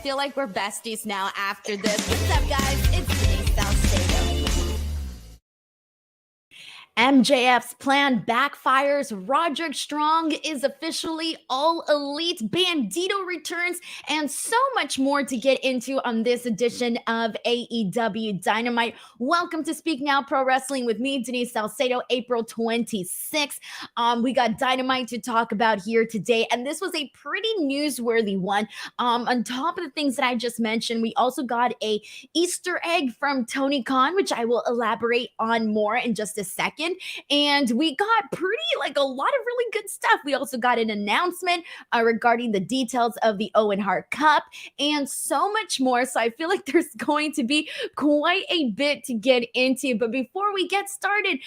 feel like we're besties now after this. What's up, guys? It's Denise Salcedo. MJF's plan backfires. Roderick Strong is officially all elite. Bandido returns, and so much more to get into on this edition of AEW Dynamite. Welcome to Speak Now Pro Wrestling with me, Denise Salcedo, April 26th. We got Dynamite to talk about here today, and this was a pretty newsworthy one. On top of the things that I just mentioned, we also got a Easter egg from Tony Khan, which I will elaborate on more in just a second. And we got a lot of really good stuff. We also got an announcement regarding the details of the Owen Hart Cup and so much more. So I feel like there's going to be quite a bit to get into. But before we get started,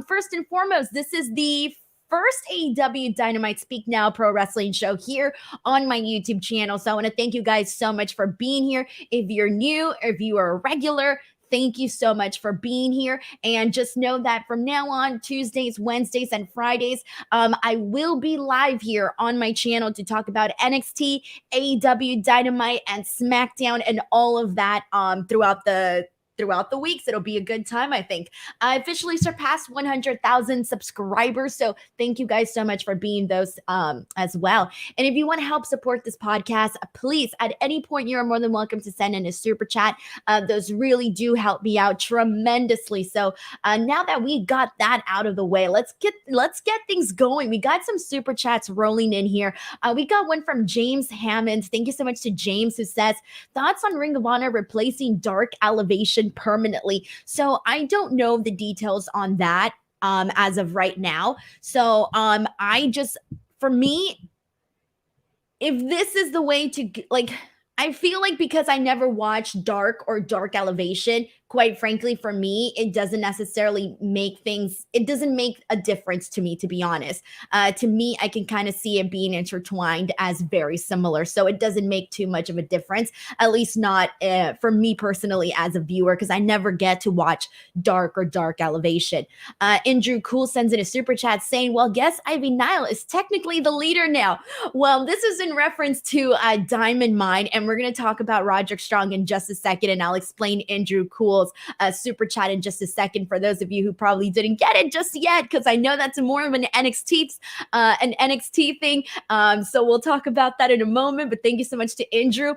first and foremost, this is the first AEW Dynamite Speak Now Pro Wrestling show here on my YouTube channel. So I want to thank you guys so much for being here. If you're new, or if you are a regular, thank you so much for being here. And just know that from now on, Tuesdays, Wednesdays, and Fridays, I will be live here on my channel to talk about NXT, AEW Dynamite, and Smackdown, and all of that throughout the weeks. It'll be a good time, I think. I officially surpassed 100,000 subscribers, so thank you guys so much for being those as well. And if you want to help support this podcast, please, at any point, you're more than welcome to send in a super chat. Those really do help me out tremendously. So now that we got that out of the way, let's get things going. We got some super chats rolling in here. We got one from James Hammond. Thank you so much to James, who says, thoughts on Ring of Honor replacing Dark Elevation permanently. So I don't know the details on that as of right now. So for me, if this is the way to I feel like because I never watched Dark or Dark Elevation, quite frankly, for me, it doesn't necessarily it doesn't make a difference to me, to be honest. To me, I can kind of see it being intertwined as very similar. So it doesn't make too much of a difference, at least not for me personally as a viewer, because I never get to watch Dark or Dark Elevation. Andrew Cool sends in a super chat saying, well, guess Ivy Nile is technically the leader now. Well, this is in reference to Diamond Mine, and we're going to talk about Roderick Strong in just a second, and I'll explain Andrew Cool's super chat in just a second for those of you who probably didn't get it just yet, because I know that's more of an NXT thing. So we'll talk about that in a moment, but thank you so much to Andrew.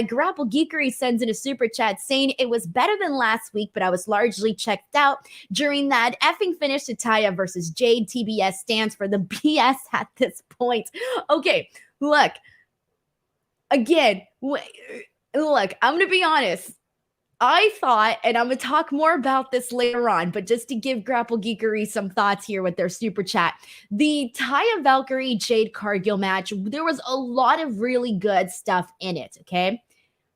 Grapple Geekery sends in a super chat saying, it was better than last week, but I was largely checked out during that effing finish to Taya versus Jade. TBS stands for the BS at this point. Okay, look, again, look, I'm going to be honest. I thought, and I'm going to talk more about this later on, but just to give Grapple Geekery some thoughts here with their super chat, the Taya Valkyrie Jade Cargill match, there was a lot of really good stuff in it, okay?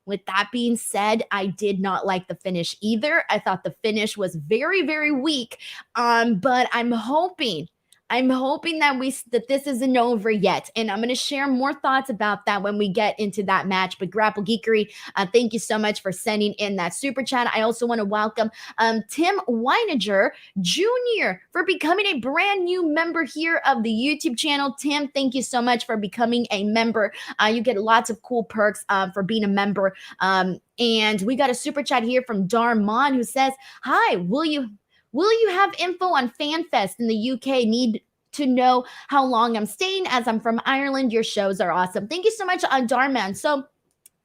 With that being said, I did not like the finish either. I thought the finish was very, very weak, but I'm hoping that this isn't over yet. And I'm going to share more thoughts about that when we get into that match. But Grapple Geekery, thank you so much for sending in that super chat. I also want to welcome Tim Weininger Jr. for becoming a brand new member here of the YouTube channel. Tim, thank you so much for becoming a member. You get lots of cool perks for being a member. And we got a super chat here from Darmon, who says, hi, Will you have info on FanFest in the UK? Need to know how long I'm staying, as I'm from Ireland. Your shows are awesome. Thank you so much, Darman. So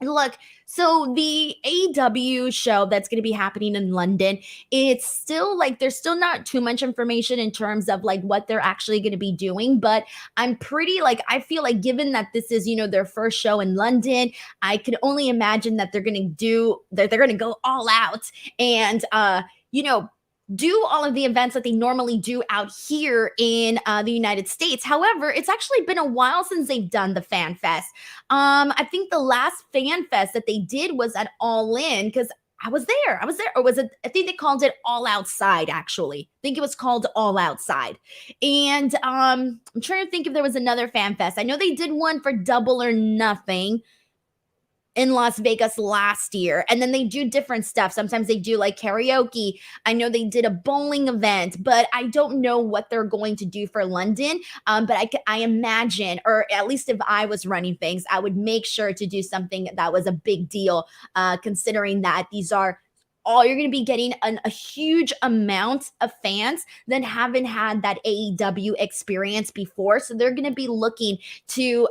look, the AEW show that's going to be happening in London, it's still there's still not too much information in terms of what they're actually going to be doing, but I'm pretty I feel like, given that this is, their first show in London, I could only imagine that they're going to go all out and, do all of the events that they normally do out here in the United States. However, it's actually been a while since they've done the Fan Fest. I think the last Fan Fest that they did was at All In, because I was there. Or was it, I think they called it All Outside, actually. I think it was called All Outside. And I'm trying to think if there was another Fan Fest. I know they did one for Double or Nothing. in Las Vegas last year. And then they do different stuff. Sometimes they do like karaoke. I know they did a bowling event, but I don't know what they're going to do for London. But I imagine, or at least if I was running things, I would make sure to do something that was a big deal, considering that these are all you're going to be getting a huge amount of fans that haven't had that AEW experience before. So they're going to be looking to,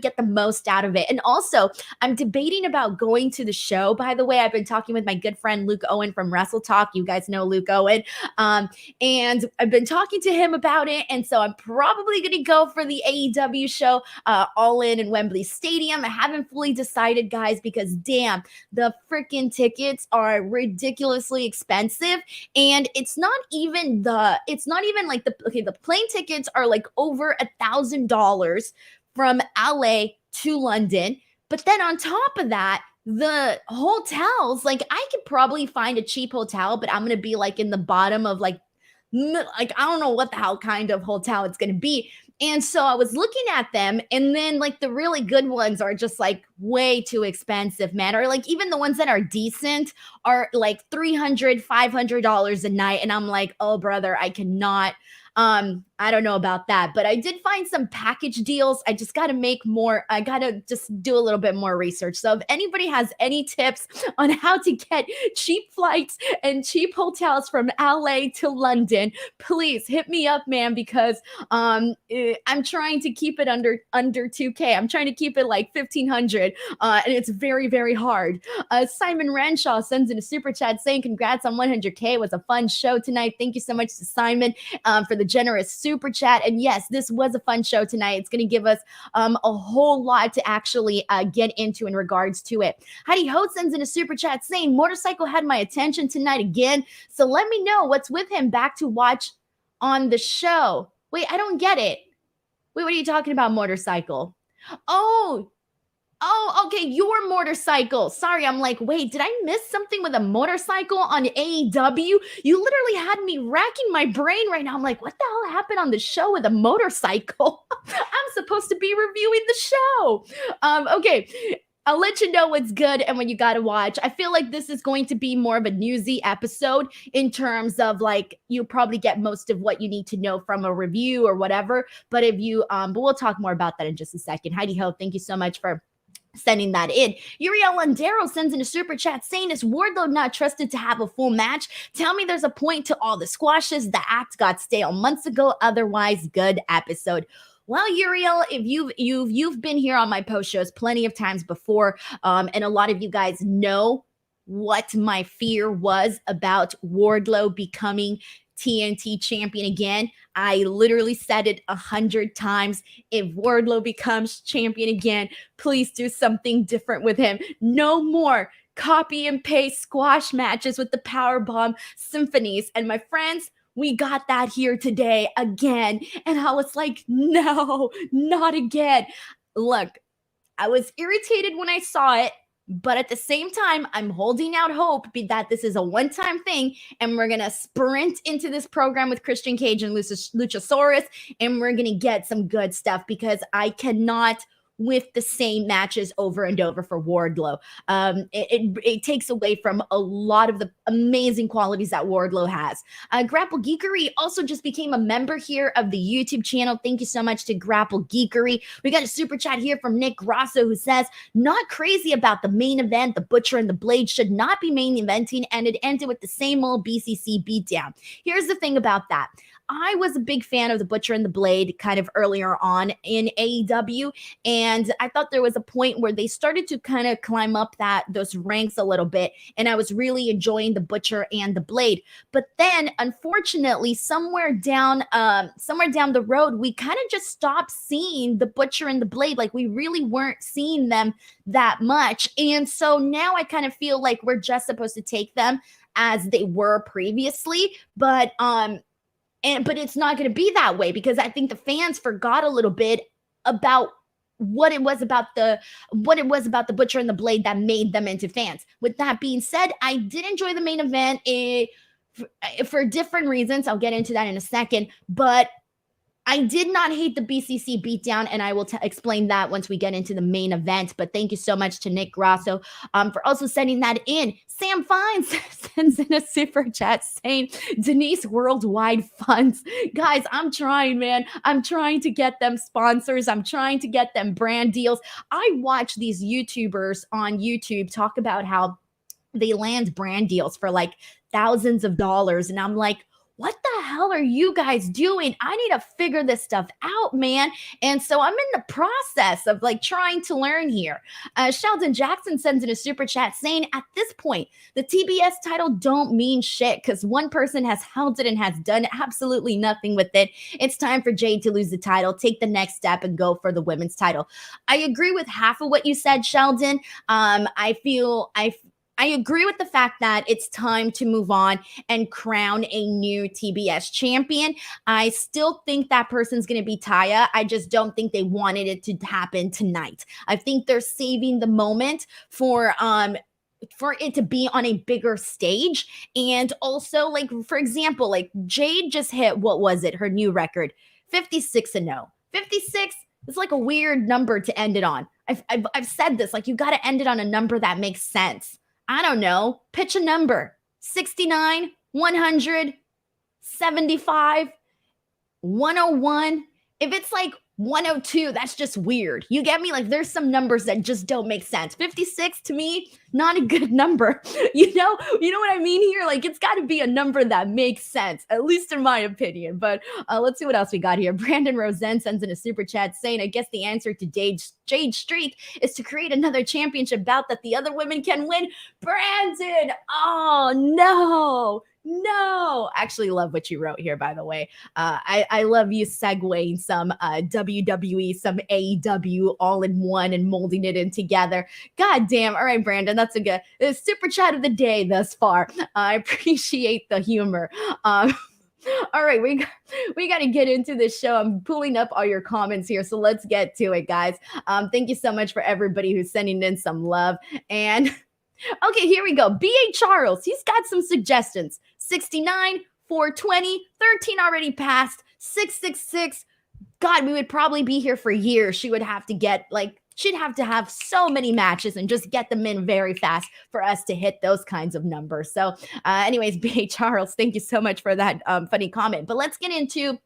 get the most out of it. And also, I'm debating about going to the show. By the way, I've been talking with my good friend Luke Owen from Wrestle Talk. You guys know Luke Owen. And I've been talking to him about it. And so I'm probably going to go for the AEW show, All In Wembley Stadium. I haven't fully decided, guys, because damn, the freaking tickets are ridiculously expensive, and it's not even like the plane tickets are like over $1,000 from LA to London, but then on top of that, the hotels, like I could probably find a cheap hotel, but I'm gonna be like in the bottom of like I don't know what the hell kind of hotel it's gonna be. And so I was looking at them, and then like the really good ones are just like way too expensive, man. Or like even the ones that are decent are like $300, $500 a night. And I'm like, oh, brother, I cannot. I don't know about that, but I did find some package deals. I just got to make more. I got to just do a little bit more research. So if anybody has any tips on how to get cheap flights and cheap hotels from LA to London, please hit me up, man, because I'm trying to keep it under 2K. I'm trying to keep it like 1,500, and it's very, very hard. Simon Renshaw sends in a super chat saying, congrats on 100K. It was a fun show tonight. Thank you so much to Simon for the generous super chat. And yes, this was a fun show tonight. It's going to give us a whole lot to actually get into in regards to it. Heidi Ho sends in a super chat saying, Motorcycle had my attention tonight again. So let me know what's with him back to watch on the show. Wait, I don't get it. Wait, what are you talking about, Motorcycle? Oh, okay, your motorcycle. Sorry, I'm like, wait, did I miss something with a motorcycle on AEW? You literally had me racking my brain right now. I'm like, what the hell happened on the show with a motorcycle? I'm supposed to be reviewing the show. Okay, I'll let you know what's good and what you got to watch. I feel like this is going to be more of a newsy episode in terms of like, you probably get most of what you need to know from a review or whatever. But if you, but we'll talk more about that in just a second. Heidi Ho, thank you so much for sending that in. Uriel Landero sends in a super chat saying, is Wardlow not trusted to have a full match? Tell me there's a point to all the squashes. The act got stale months ago. Otherwise, good episode. Well, Uriel, if you've been here on my post shows plenty of times before, and a lot of you guys know what my fear was about Wardlow becoming TNT champion again. I literally said it 100 times. If Wardlow becomes champion again, please do something different with him. No more copy and paste squash matches with the powerbomb symphonies. And my friends, we got that here today again. And I was like, no, not again. Look, I was irritated when I saw it. But at the same time, I'm holding out hope that this is a one-time thing, and we're going to sprint into this program with Christian Cage and Luchasaurus, and we're going to get some good stuff, because I cannot with the same matches over and over for Wardlow. It takes away from a lot of the amazing qualities that Wardlow has. Grapple Geekery also just became a member here of the YouTube channel. Thank you so much to Grapple Geekery. We got a super chat here from Nick Grosso who says, not crazy about the main event. The Butcher and the Blade should not be main eventing, and it ended with the same old BCC beatdown. Here's the thing about that. I was a big fan of the Butcher and the Blade kind of earlier on in AEW, and I thought there was a point where they started to kind of climb up those ranks a little bit, and I was really enjoying the Butcher and the Blade. But then, unfortunately, somewhere down the road, we kind of just stopped seeing the Butcher and the Blade. Like, we really weren't seeing them that much, and so now I kind of feel like we're just supposed to take them as they were previously, but it's not going to be that way, because I think the fans forgot a little bit about what it was about the Butcher and the Blade that made them into fans. With that being said, I did enjoy the main event for different reasons. I'll get into that in a second, but I did not hate the BCC beatdown, and I will explain that once we get into the main event. But thank you so much to Nick Grasso for also sending that in. Sam Fines sends in a super chat saying, Denise Worldwide Funds. Guys, I'm trying, man. I'm trying to get them sponsors. I'm trying to get them brand deals. I watch these YouTubers on YouTube talk about how they land brand deals for like thousands of dollars. And I'm like, what the hell are you guys doing? I need to figure this stuff out, man. And so I'm in the process of like trying to learn here. Sheldon Jackson sends in a super chat saying, at this point, the TBS title don't mean shit because one person has held it and has done absolutely nothing with it. It's time for Jade to lose the title, take the next step, and go for the women's title. I agree with half of what you said, Sheldon. I agree with the fact that it's time to move on and crown a new TBS champion. I still think that person's going to be Taya. I just don't think they wanted it to happen tonight. I think they're saving the moment for it to be on a bigger stage. And also, like, for example, like Jade just hit, what was it? Her new record, 56-0. 56 is like a weird number to end it on. I've said this, like, you got to end it on a number that makes sense. I don't know, pitch a number, 69, 100, 75, 101. If it's like 102, that's just weird. You get me? Like, there's some numbers that just don't make sense. 56 to me, not a good number. You know what I mean here? Like, it's got to be a number that makes sense, at least in my opinion. But let's see what else we got here. Brandon Rosen sends in a super chat saying, I guess the answer to Jade's streak is to create another championship bout that the other women can win. Brandon, oh no, actually love what you wrote here, by the way. I love you segueing some WWE, some AEW all in one and molding it in together. God damn. All right, Brandon, that's a good super chat of the day thus far. I appreciate the humor. All right, we got to get into this show. I'm pulling up all your comments here, so let's get to it, guys. Thank you so much for everybody who's sending in some love. And okay, here we go. B.A. Charles, he's got some suggestions. 69, 420, 13 already passed, 666. God, we would probably be here for years. She'd have to have so many matches and just get them in very fast for us to hit those kinds of numbers. So anyways, B.A. Charles, thank you so much for that funny comment. But let's get into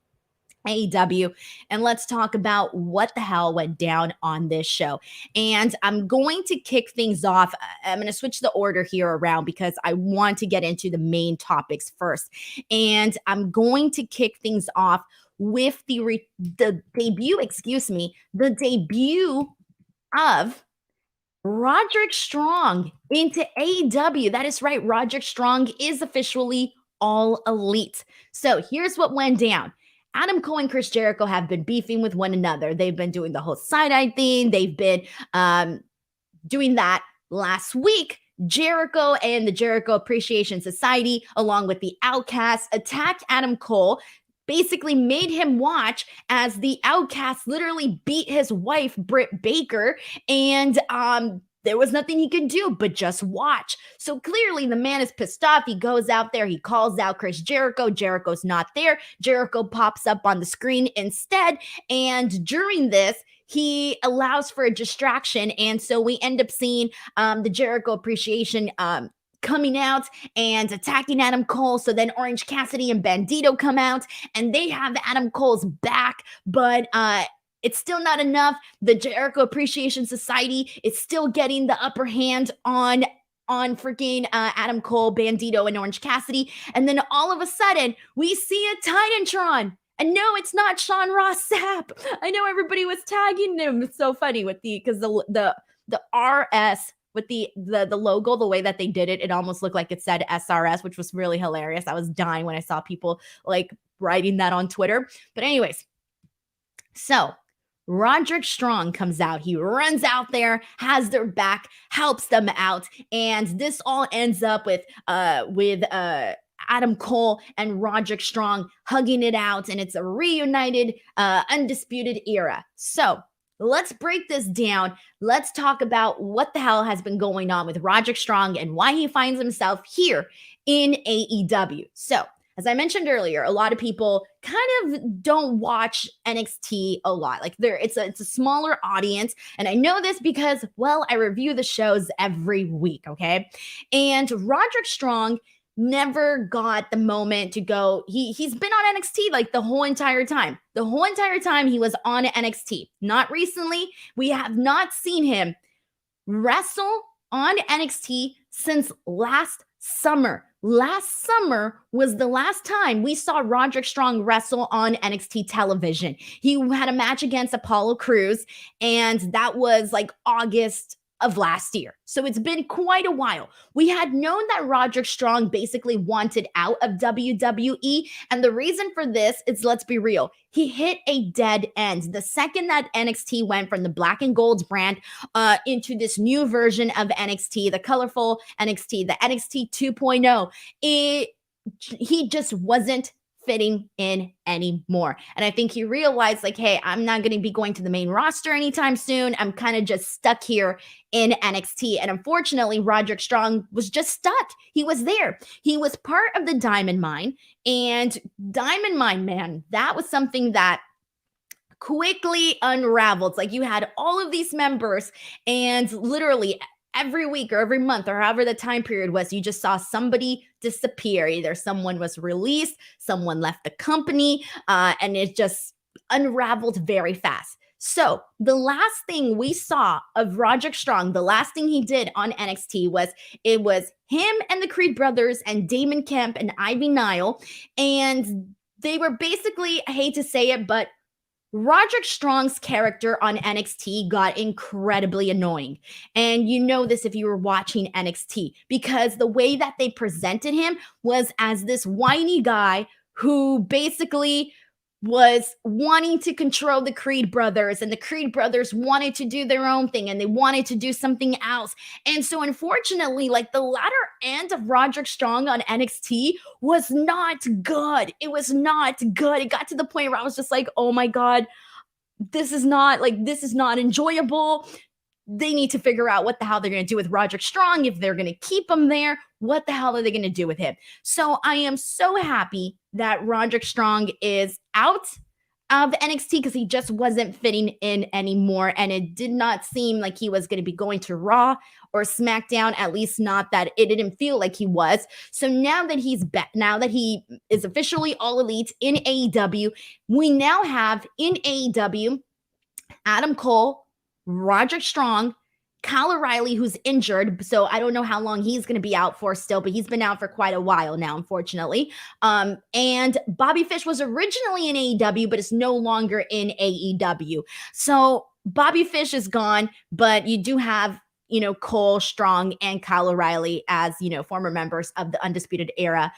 AEW and let's talk about what the hell went down on this show. And I'm going to kick things off. I'm going to switch the order here around because I want to get into the main topics first. And I'm going to kick things off with the debut of Roderick Strong into AEW. That is right. Roderick Strong is officially All Elite. So here's what went down. Adam Cole and Chris Jericho have been beefing with one another. They've been doing the whole side-eye thing. They've been doing that. Last week, Jericho and the Jericho Appreciation Society, along with the Outcasts, attacked Adam Cole, basically made him watch as the Outcasts literally beat his wife, Britt Baker, and there was nothing he could do but just watch. So clearly the man is pissed off. He goes out there. He calls out Chris Jericho. Jericho's not there. Jericho pops up on the screen instead. And during this, he allows for a distraction. And so we end up seeing the Jericho Appreciation coming out and attacking Adam Cole. So then Orange Cassidy and Bandido come out and they have Adam Cole's back. But it's still not enough. The Jericho Appreciation Society is still getting the upper hand on freaking Adam Cole, Bandido, and Orange Cassidy. And then all of a sudden, we see a Titantron. And no, it's not Sean Ross Sapp. I know everybody was tagging him. It's so funny because the RS with the logo, the way that they did it, it almost looked like it said SRS, which was really hilarious. I was dying when I saw people like writing that on Twitter. But anyways, so Roderick Strong comes out. He runs out there, has their back, helps them out, and this all ends up with Adam Cole and Roderick Strong hugging it out, and it's a reunited, undisputed era. So let's break this down. Let's talk about what the hell has been going on with Roderick Strong and why he finds himself here in AEW. So as I mentioned earlier, a lot of people kind of don't watch NXT a lot. Like it's a smaller audience, and I know this because, well, I review the shows every week, okay? And Roderick Strong never got the moment to go. He's been on NXT like the whole entire time. The whole entire time he was on NXT. Not recently. We have not seen him wrestle on NXT since last summer. Last summer was the last time we saw Roderick Strong wrestle on NXT television. He had a match against Apollo Crews, and that was like August of last year. So it's been quite a while. We had known that Roderick Strong basically wanted out of WWE. And the reason for this is, let's be real, he hit a dead end. The second that NXT went from the black and gold brand into this new version of NXT, the colorful NXT, the NXT 2.0, he just wasn't fitting in anymore. And I think he realized, like, hey, I'm not going to be going to the main roster anytime soon. I'm kind of just stuck here in NXT. And unfortunately, Roderick Strong was just stuck. He was there. He was part of the Diamond Mine. And Diamond Mine, man, that was something that quickly unraveled. Like, you had all of these members, and literally every week or every month or however the time period was, you just saw somebody disappear. Either someone was released, someone left the company, and it just unraveled very fast. So the last thing we saw of Roderick Strong, the last thing he did on NXT was him and the Creed brothers and Damon Kemp and Ivy Nile. And they were basically, I hate to say it, but Roderick Strong's character on NXT got incredibly annoying. And you know this if you were watching NXT, because the way that they presented him was as this whiny guy who basically was wanting to control the Creed brothers, and the Creed brothers wanted to do their own thing and they wanted to do something else. And so unfortunately, like, the latter end of Roderick Strong on NXT was not good. It was not good. It got to the point where I was just like, oh my God, this is not enjoyable. They need to figure out what the hell they're going to do with Roderick Strong. If they're going to keep him there, what the hell are they going to do with him? So I am so happy that Roderick Strong is out of NXT, because he just wasn't fitting in anymore. And it did not seem like he was going to be going to Raw or SmackDown, at least not that it didn't feel like he was. So now that he's back, now that he is officially All Elite in AEW, we now have in AEW Adam Cole, Roderick Strong, Kyle O'Reilly, who's injured. So I don't know how long he's going to be out for still, but he's been out for quite a while now, unfortunately. And Bobby Fish was originally in AEW, but is no longer in AEW. So Bobby Fish is gone, but you do have, Cole, Strong, and Kyle O'Reilly as, former members of the Undisputed Era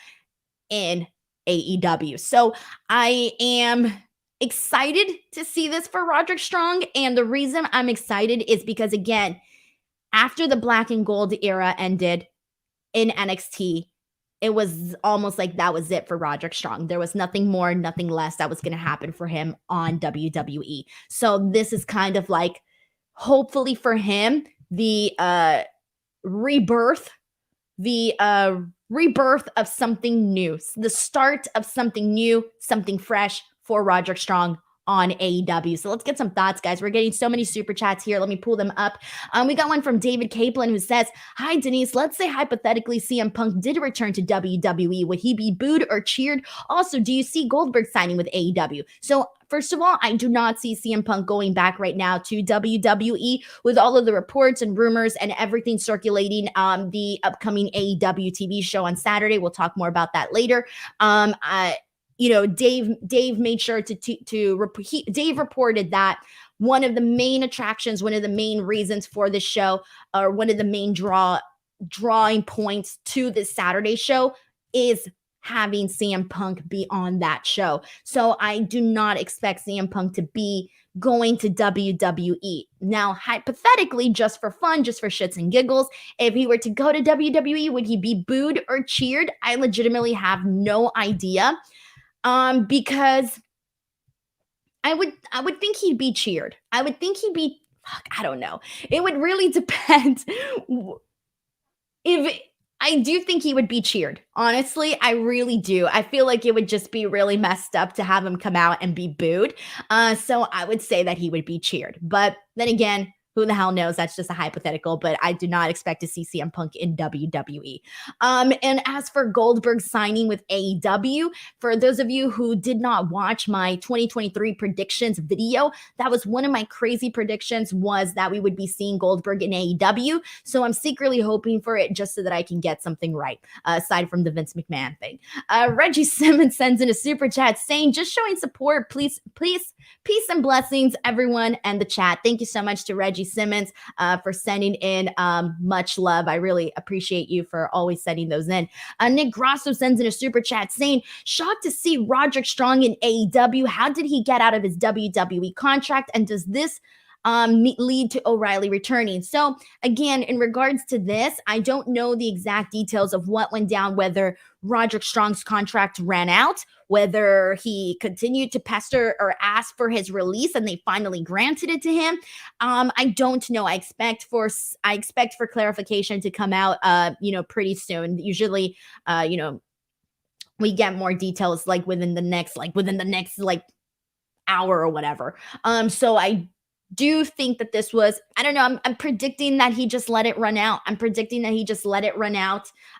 in AEW. So I am excited to see this for Roderick Strong. And the reason I'm excited is because, again, after the black and gold era ended in NXT, it was almost like that was it for Roderick Strong. There was nothing more, nothing less that was going to happen for him on WWE. So this is kind of like, hopefully for him, the rebirth of something new, the start of something new, something fresh for Roderick Strong on AEW. So let's get some thoughts, guys. We're getting so many super chats here. Let me pull them up. We got one from David Kaplan, who says, hi, Denise. Let's say hypothetically CM Punk did return to WWE. Would he be booed or cheered? Also, do you see Goldberg signing with AEW? So first of all, I do not see CM Punk going back right now to WWE with all of the reports and rumors and everything circulating the upcoming AEW TV show on Saturday. We'll talk more about that later. Dave made sure Dave reported that one of the main attractions, one of the main reasons for this show, or one of the main drawing points to this Saturday show is having CM Punk be on that show. So I do not expect CM Punk to be going to WWE. Now, hypothetically, just for fun, just for shits and giggles, if he were to go to WWE, would he be booed or cheered? I legitimately have no idea. Because I would think he'd be cheered. I would think he'd be, I don't know. It would really depend. I do think he would be cheered. Honestly, I really do. I feel like it would just be really messed up to have him come out and be booed. So I would say that he would be cheered. But then again, who the hell knows? That's just a hypothetical, but I do not expect to see CM Punk in WWE. And as for Goldberg signing with AEW, for those of you who did not watch my 2023 predictions video, that was one of my crazy predictions, was that we would be seeing Goldberg in AEW. So I'm secretly hoping for it just so that I can get something right, aside from the Vince McMahon thing. Reggie Simmons sends in a super chat saying, just showing support, please, peace and blessings, everyone, and the chat. Thank you so much to Reggie Simmons for sending in much love. I really appreciate you for always sending those in. Nick Grosso sends in a super chat saying, shocked to see Roderick Strong in AEW. How did he get out of his WWE contract? And does this lead to O'Reilly returning? So again, in regards to this, I don't know the exact details of what went down, whether Roderick Strong's contract ran out, whether he continued to pester or ask for his release and they finally granted it to him. I don't know. I expect for clarification to come out pretty soon. Usually we get more details within the next hour or whatever. So I do think that this was, I don't know, I'm predicting that he just let it run out.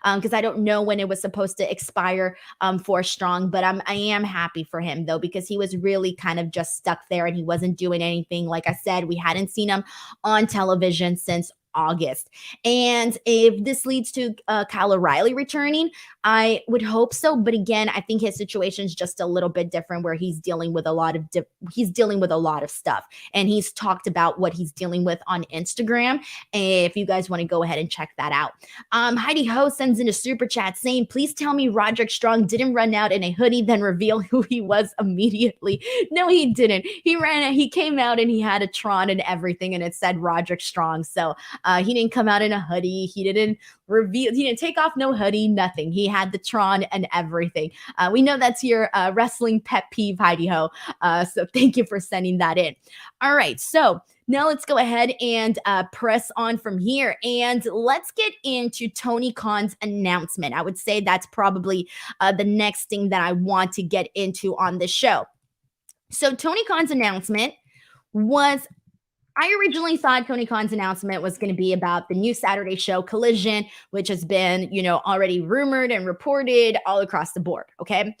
Because I don't know when it was supposed to expire for Strong, but I am happy for him though, because he was really kind of just stuck there and he wasn't doing anything. Like I said, we hadn't seen him on television since August. And if this leads to Kyle O'Reilly returning, I would hope so. But again, I think his situation is just a little bit different, where he's dealing with a lot of stuff, and he's talked about what he's dealing with on Instagram. If you guys want to go ahead and check that out. Heidi Ho sends in a super chat saying, please tell me Roderick Strong didn't run out in a hoodie, then reveal who he was immediately. No, he didn't. He came out and he had a Tron and everything, and it said Roderick Strong. So he didn't come out in a hoodie. He didn't take off no hoodie, nothing. He had the Tron and everything. We know that's your wrestling pet peeve, Heidi Ho. So thank you for sending that in. All right. So now let's go ahead and press on from here. And let's get into Tony Khan's announcement. I would say that's probably the next thing that I want to get into on this show. So Tony Khan's announcement was, I originally thought Tony Khan's announcement was going to be about the new Saturday show Collision, which has been, already rumored and reported all across the board. Okay.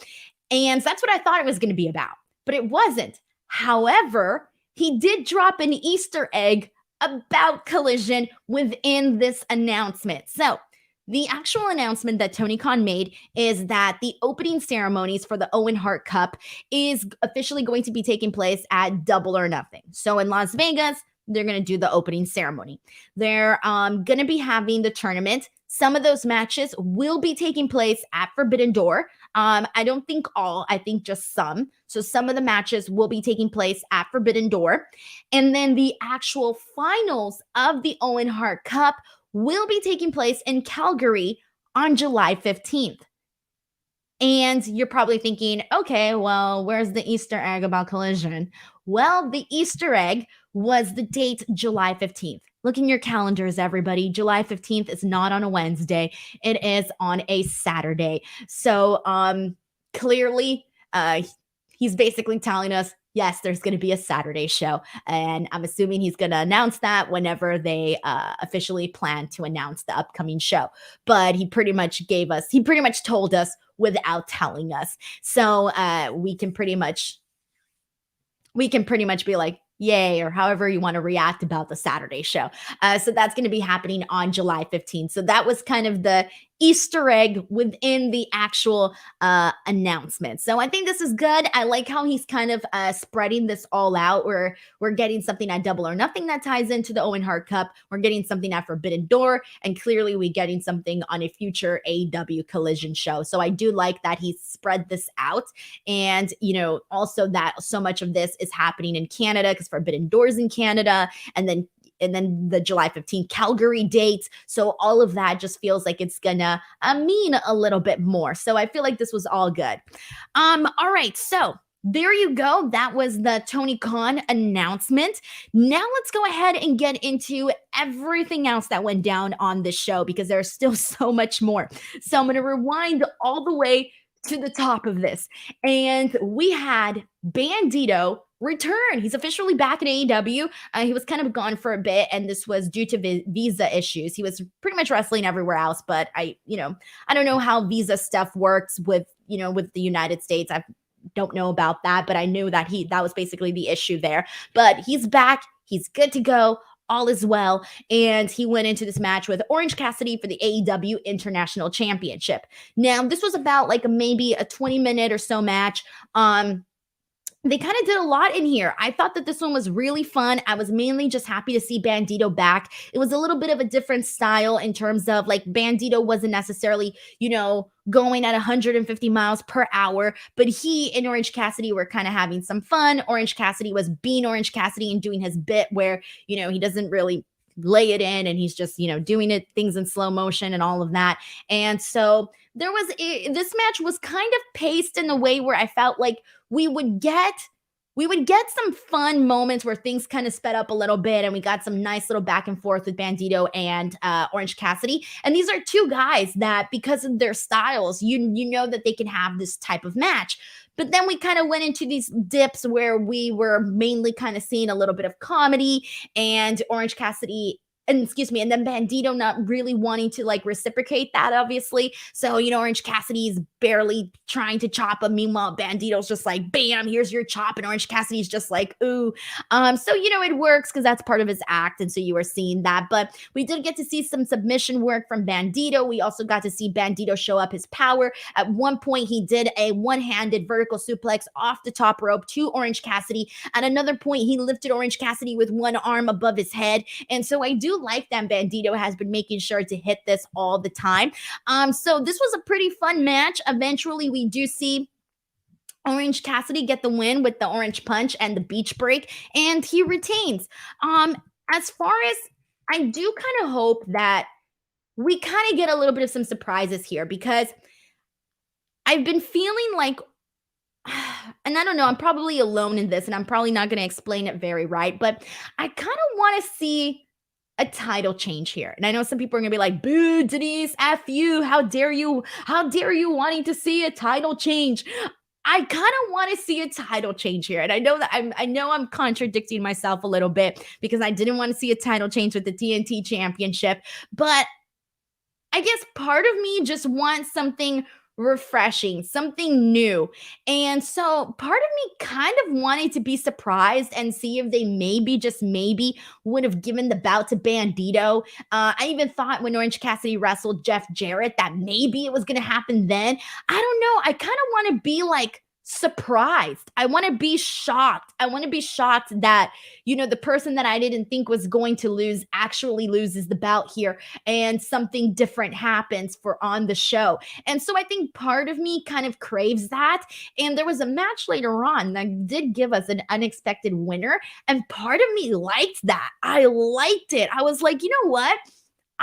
And so that's what I thought it was going to be about, but it wasn't. However, he did drop an Easter egg about Collision within this announcement. So the actual announcement that Tony Khan made is that the opening ceremonies for the Owen Hart Cup is officially going to be taking place at Double or Nothing. So in Las Vegas, they're going to do the opening ceremony. They're going to be having the tournament. Some of those matches will be taking place at Forbidden Door. I don't think all, I think just some. So some of the matches will be taking place at Forbidden Door. And then the actual finals of the Owen Hart Cup will be taking place in Calgary on July 15th. And you're probably thinking, okay, well, where's the Easter egg about Collision? Well, the Easter egg was the date July 15th. Look in your calendars, everybody. July 15th is not on a Wednesday. It is on a Saturday. So clearly, he's basically telling us, yes, there's going to be a Saturday show. And I'm assuming he's going to announce that whenever they officially plan to announce the upcoming show. But he pretty much told us without telling us. So we can pretty much be like, yay, or however you want to react about the Saturday show. So that's going to be happening on July 15th. So that was kind of the Easter egg within the actual announcement. So I think this is good. I like how he's kind of spreading this all out. We're getting something at Double or Nothing that ties into the Owen Hart Cup. We're getting something at Forbidden Door, and clearly we're getting something on a future AEW Collision show. So I do like that he's spread this out, and also that so much of this is happening in Canada because Forbidden Door's in Canada, and then the July 15th Calgary date. So all of that just feels like it's gonna mean a little bit more. So I feel like this was all good. All right. So there you go. That was the Tony Khan announcement. Now let's go ahead and get into everything else that went down on this show because there's still so much more. So I'm going to rewind all the way to the top of this. And we had Bandido return. He's officially back in AEW. He was kind of gone for a bit, and this was due to visa issues. He was pretty much wrestling everywhere else, but I don't know how visa stuff works with the United States. I don't know about that, but I knew that that was basically the issue there. But he's back. He's good to go. All is well. And he went into this match with Orange Cassidy for the AEW International Championship. Now, this was about like maybe a 20-minute or so match. They kind of did a lot in here. I thought that this one was really fun. I was mainly just happy to see Bandido back. It was a little bit of a different style in terms of like Bandido wasn't necessarily, going at 150 miles per hour, but he and Orange Cassidy were kind of having some fun. Orange Cassidy was being Orange Cassidy and doing his bit where, he doesn't really lay it in and he's just, doing things in slow motion and all of that. And so this match was kind of paced in a way where I felt like we would get some fun moments where things kind of sped up a little bit and we got some nice little back and forth with Bandido and Orange Cassidy. And these are two guys that, because of their styles, you know that they can have this type of match. But then we kind of went into these dips where we were mainly kind of seeing a little bit of comedy and Orange Cassidy and then Bandido not really wanting to like reciprocate that, obviously. So, Orange Cassidy's barely trying to chop him. Meanwhile, Bandido's just like, bam, here's your chop. And Orange Cassidy's just like, ooh. So, it works because that's part of his act. And so you were seeing that. But we did get to see some submission work from Bandido. We also got to see Bandido show up his power. At one point, he did a one-handed vertical suplex off the top rope to Orange Cassidy. At another point, he lifted Orange Cassidy with one arm above his head. And so I do like that Bandido has been making sure to hit this all the time. So this was a pretty fun match. Eventually, we do see Orange Cassidy get the win with the orange punch and the beach break, and he retains. As far as I do kind of hope that we kind of get a little bit of some surprises here because I've been feeling like, and I don't know, I'm probably alone in this and I'm probably not going to explain it very right, but I kind of want to see a title change here. And I know some people are going to be like, boo, Denise, F you. How dare you wanting to see a title change? I kind of want to see a title change here. And I know that I'm contradicting myself a little bit because I didn't want to see a title change with the TNT championship, but I guess part of me just wants something refreshing, something new. And so part of me kind of wanted to be surprised and see if they maybe would have given the bout to Bandido. I even thought when Orange Cassidy wrestled Jeff Jarrett that maybe it was going to happen then. I don't know. I kind of want to be like surprised. I want to be shocked. I want to be shocked that, the person that I didn't think was going to lose actually loses the bout here and something different happens for on the show. And so I think part of me kind of craves that. And there was a match later on that did give us an unexpected winner. And part of me liked that. I liked it. I was like, you know what?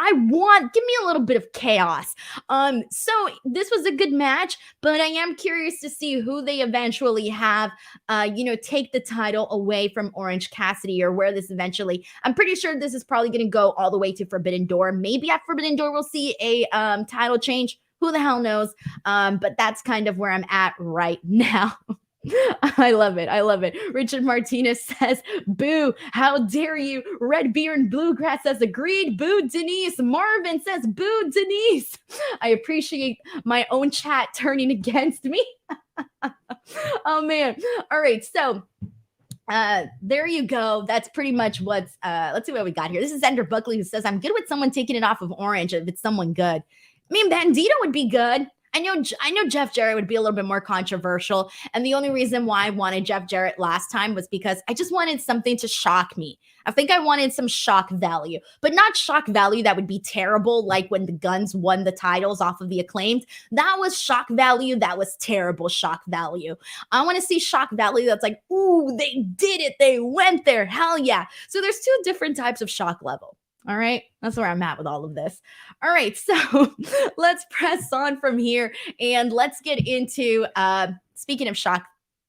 Give me a little bit of chaos. So this was a good match, but I am curious to see who they eventually have, take the title away from Orange Cassidy or where this eventually, I'm pretty sure this is probably going to go all the way to Forbidden Door. Maybe at Forbidden Door, we'll see a title change. Who the hell knows? But that's kind of where I'm at right now. I love it. I love it. Richard Martinez says, boo, how dare you? Red Beer and Bluegrass says, agreed. Boo, Denise. Marvin says, boo, Denise. I appreciate my own chat turning against me. Oh, man. All right. So there you go. That's pretty much what's, let's see what we got here. This is Ender Buckley who says, I'm good with someone taking it off of Orange if it's someone good. I mean, Bandido would be good. I know Jeff Jarrett would be a little bit more controversial. And the only reason why I wanted Jeff Jarrett last time was because I just wanted something to shock me. I think I wanted some shock value, but not shock value that would be terrible, like when the Guns won the titles off of the Acclaimed. That was shock value. That was terrible shock value. I want to see shock value that's like, ooh, they did it. They went there. Hell yeah. So there's two different types of shock level. All right. That's where I'm at with all of this. All right. So let's press on from here and let's get into, speaking of shock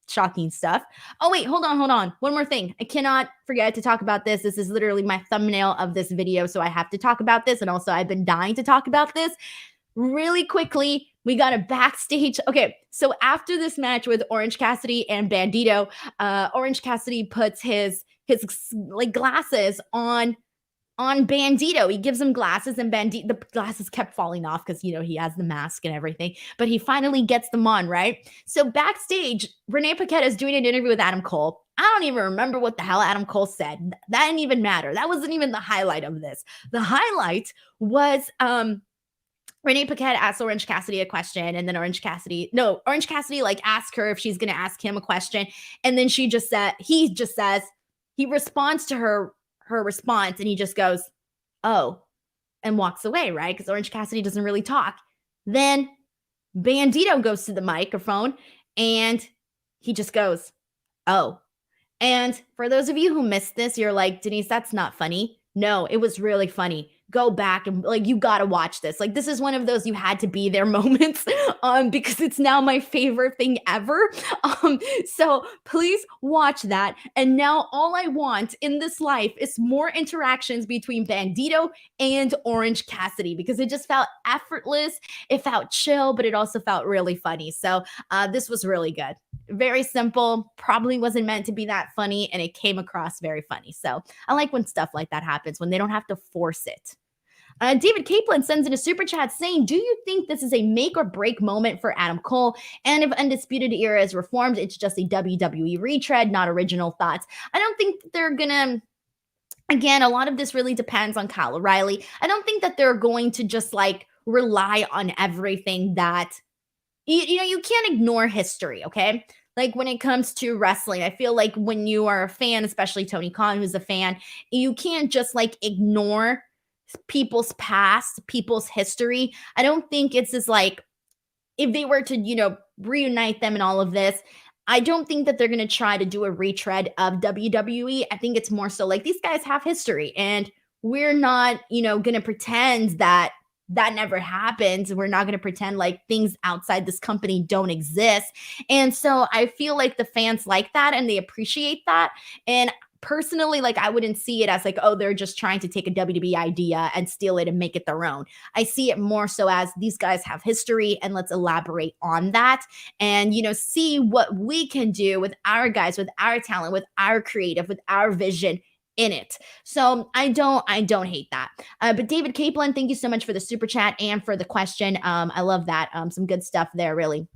Shocking stuff. Oh, wait, hold on. One more thing. I cannot forget to talk about this. This is literally my thumbnail of this video, so I have to talk about this. And also, I've been dying to talk about this. Really quickly, we got a backstage. Okay, so after this match with Orange Cassidy and Bandido, Orange Cassidy puts his like glasses on Bandido. He gives him glasses, and the glasses kept falling off because, you know, he has the mask and everything, but he finally gets them on, right? So backstage, Renee Paquette is doing an interview with Adam Cole. I don't even remember what the hell Adam Cole said. That didn't even matter. That wasn't even the highlight of this. The highlight was Renee Paquette asked Orange Cassidy a question, and then Orange Cassidy like asked her if she's going to ask him a question, and then he responds to her response, and he just goes, "Oh," and walks away, right? Because Orange Cassidy doesn't really talk. Then Bandido goes to the microphone, and he just goes, "Oh." And for those of you who missed this, you're like, Denise, that's not funny. No, it was really funny. Go back and like, you got to watch this. Like, this is one of those you had to be there moments because it's now my favorite thing ever. So please watch that. And now all I want in this life is more interactions between Bandido and Orange Cassidy because it just felt effortless. It felt chill, but it also felt really funny. So this was really good. Very simple, probably wasn't meant to be that funny, and it came across very funny. So I like when stuff like that happens, when they don't have to force it. David Capelin sends in a super chat saying, do you think this is a make or break moment for Adam Cole? And if Undisputed Era is reformed, it's just a WWE retread, not original thoughts. I don't think they're gonna, again, a lot of this really depends on Kyle O'Reilly. I don't think that they're going to just like rely on everything that, you know, you can't ignore history, okay? Like when it comes to wrestling, I feel like when you are a fan, especially Tony Khan, who's a fan, you can't just like ignore people's past, people's history. I don't think it's as like, if they were to, you know, reunite them and all of this, I don't think that they're going to try to do a retread of WWE. I think it's more so like these guys have history and we're not, you know, going to pretend that that never happened. We're not going to pretend like things outside this company don't exist. And so I feel like the fans like that and they appreciate that. And personally, like I wouldn't see it as like, oh, they're just trying to take a WWE idea and steal it and make it their own. I see it more so as these guys have history and let's elaborate on that and, you know, see what we can do with our guys, with our talent, with our creative, with our vision in it. So I don't hate that. But David Capelin, thank you so much for the super chat and for the question. I love that. Some good stuff there, really.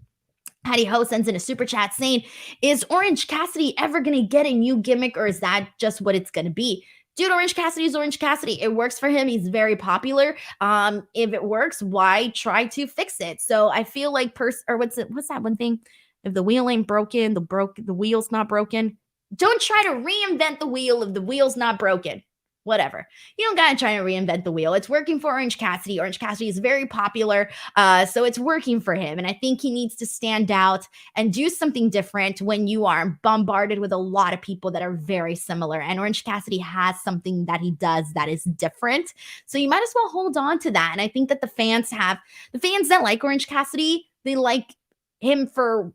Patty Ho sends in a super chat saying, is Orange Cassidy ever going to get a new gimmick or is that just what it's going to be? Dude, Orange Cassidy is Orange Cassidy. It works for him. He's very popular. If it works, why try to fix it? So I feel like what's that one thing? If the wheel ain't broken, the wheel's not broken. Don't try to reinvent the wheel if the wheel's not broken. Whatever. You don't gotta try to reinvent the wheel. It's working for Orange Cassidy. Orange Cassidy is very popular, so it's working for him. And I think he needs to stand out and do something different when you are bombarded with a lot of people that are very similar. And Orange Cassidy has something that he does that is different. So you might as well hold on to that. And I think that the fans that like Orange Cassidy, they like him for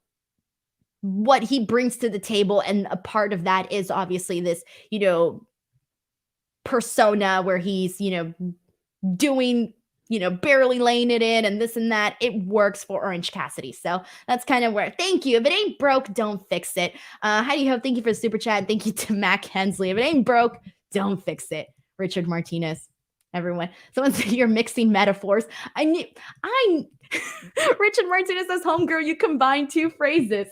what he brings to the table. And a part of that is obviously this, you know, persona where he's, you know, doing, you know, barely laying it in and this and that. It works for Orange Cassidy. So that's kind of where, thank you. If it ain't broke, don't fix it. Heidi Hope, thank you for the super chat. Thank you to Mac Hensley. If it ain't broke, don't fix it. Richard Martinez. Everyone. Someone said you're mixing metaphors. Richard Martinez says, homegirl, you combine two phrases.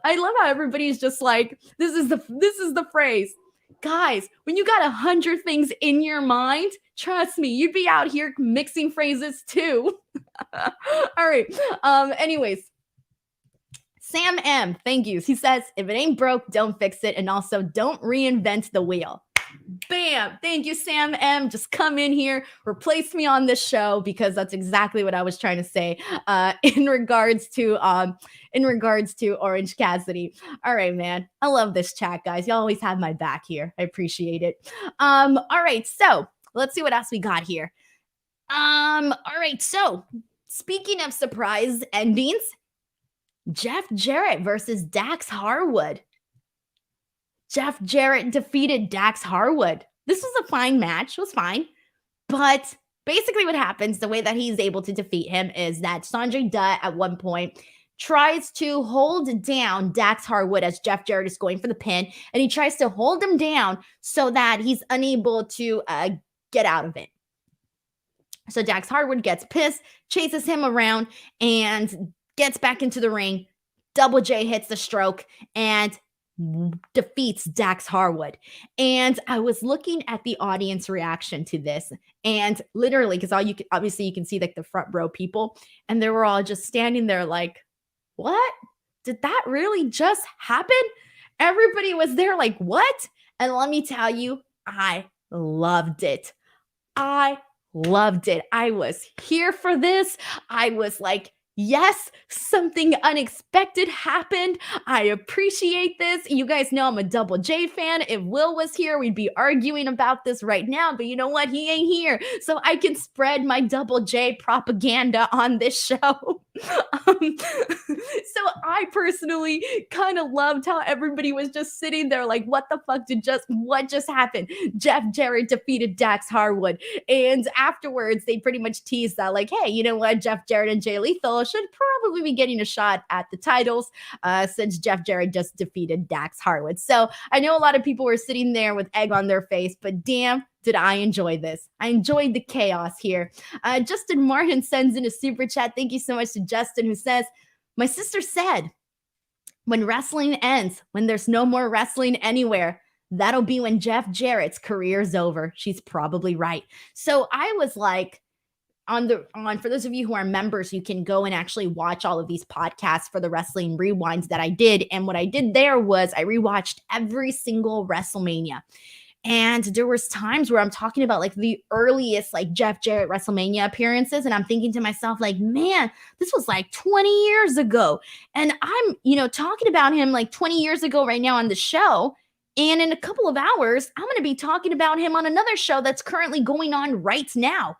I love how everybody's just like, this is the phrase. Guys, when you got 100 things in your mind, trust me, you'd be out here mixing phrases too. All right. Anyways, Sam M, thank you. He says, if it ain't broke, don't fix it. And also don't reinvent the wheel. Bam. Thank you, Sam M. Just come in here, replace me on this show because that's exactly what I was trying to say in regards to Orange Cassidy. All right, man. I love this chat, guys. You always have my back here. I appreciate it. All right, so let's see what else we got here. All right, so speaking of surprise endings, Jeff Jarrett versus Dax Harwood. Jeff Jarrett defeated Dax Harwood. This was a fine match. It was fine. But basically what happens, the way that he's able to defeat him is that Sanjay Dutt at one point tries to hold down Dax Harwood as Jeff Jarrett is going for the pin, and he tries to hold him down so that he's unable to get out of it. So Dax Harwood gets pissed, chases him around, and gets back into the ring. Double J hits the stroke and defeats Dax Harwood. And I was looking at the audience reaction to this, and literally, because obviously you can see like the front row people, and they were all just standing there like, what? Did that really just happen? Everybody was there like, what? And let me tell you, I loved it. I loved it. I was here for this. I was like, yes, something unexpected happened. I appreciate this. You guys know I'm a Double J fan. If Will was here, we'd be arguing about this right now. But you know what? He ain't here. So I can spread my Double J propaganda on this show. So I personally kind of loved how everybody was just sitting there like, what the fuck what just happened? Jeff Jarrett defeated Dax Harwood. And afterwards, they pretty much teased that like, hey, you know what? Jeff Jarrett and Jay Lethal should probably be getting a shot at the titles since Jeff Jarrett just defeated Dax Harwood. So I know a lot of people were sitting there with egg on their face, but damn, did I enjoy this. I enjoyed the chaos here. Justin Martin sends in a super chat. Thank you so much to Justin, who says, my sister said, when wrestling ends, when there's no more wrestling anywhere, that'll be when Jeff Jarrett's career's over. She's probably right. So I was like, for those of you who are members, you can go and actually watch all of these podcasts for the wrestling rewinds that I did. And what I did there was I rewatched every single WrestleMania. And there was times where I'm talking about like the earliest like Jeff Jarrett WrestleMania appearances. And I'm thinking to myself like, man, this was like 20 years ago. And I'm, talking about him like 20 years ago right now on the show. And in a couple of hours, I'm going to be talking about him on another show that's currently going on right now.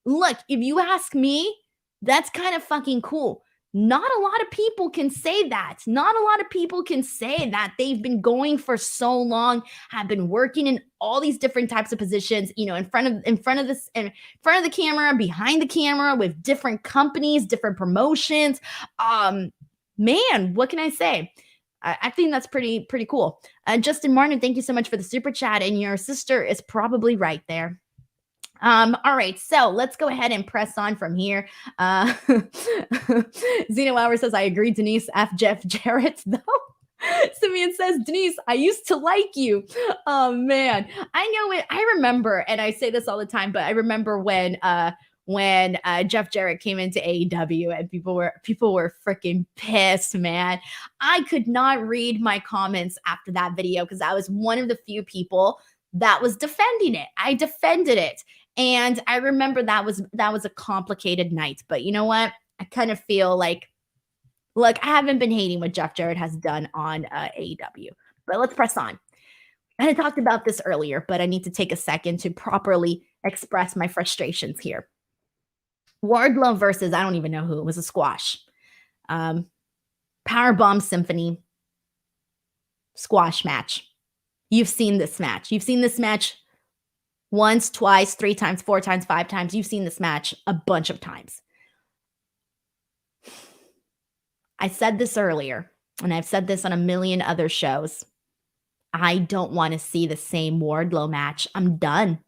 Look, if you ask me, that's kind of fucking cool. Not a lot of people can say that. Not a lot of people can say that they've been going for so long, have been working in all these different types of positions, in front of the camera, behind the camera, with different companies, different promotions. Man, what can I say? I think that's pretty cool. Justin Martin, thank you so much for the super chat, and your sister is probably right there. All right, so let's go ahead and press on from here. Zena Lauer says, I agree, Denise, F. Jeff Jarrett, though. Simeon says, Denise, I used to like you. Oh, man. I know it. I remember, and I say this all the time, but I remember when Jeff Jarrett came into AEW and people were freaking pissed, man. I could not read my comments after that video because I was one of the few people that was defending it. I defended it. And I remember that was a complicated night. But you know what? I kind of feel like, look, I haven't been hating what Jeff Jarrett has done on AEW. But let's press on. I had talked about this earlier, but I need to take a second to properly express my frustrations here. Wardlow versus, I don't even know who, it was a squash. Powerbomb Symphony squash match. You've seen this match. You've seen this match once, twice, 3 times, 4 times, 5 times. You've seen this match a bunch of times. I said this earlier, and I've said this on a million other shows. I don't want to see the same Wardlow match. I'm done.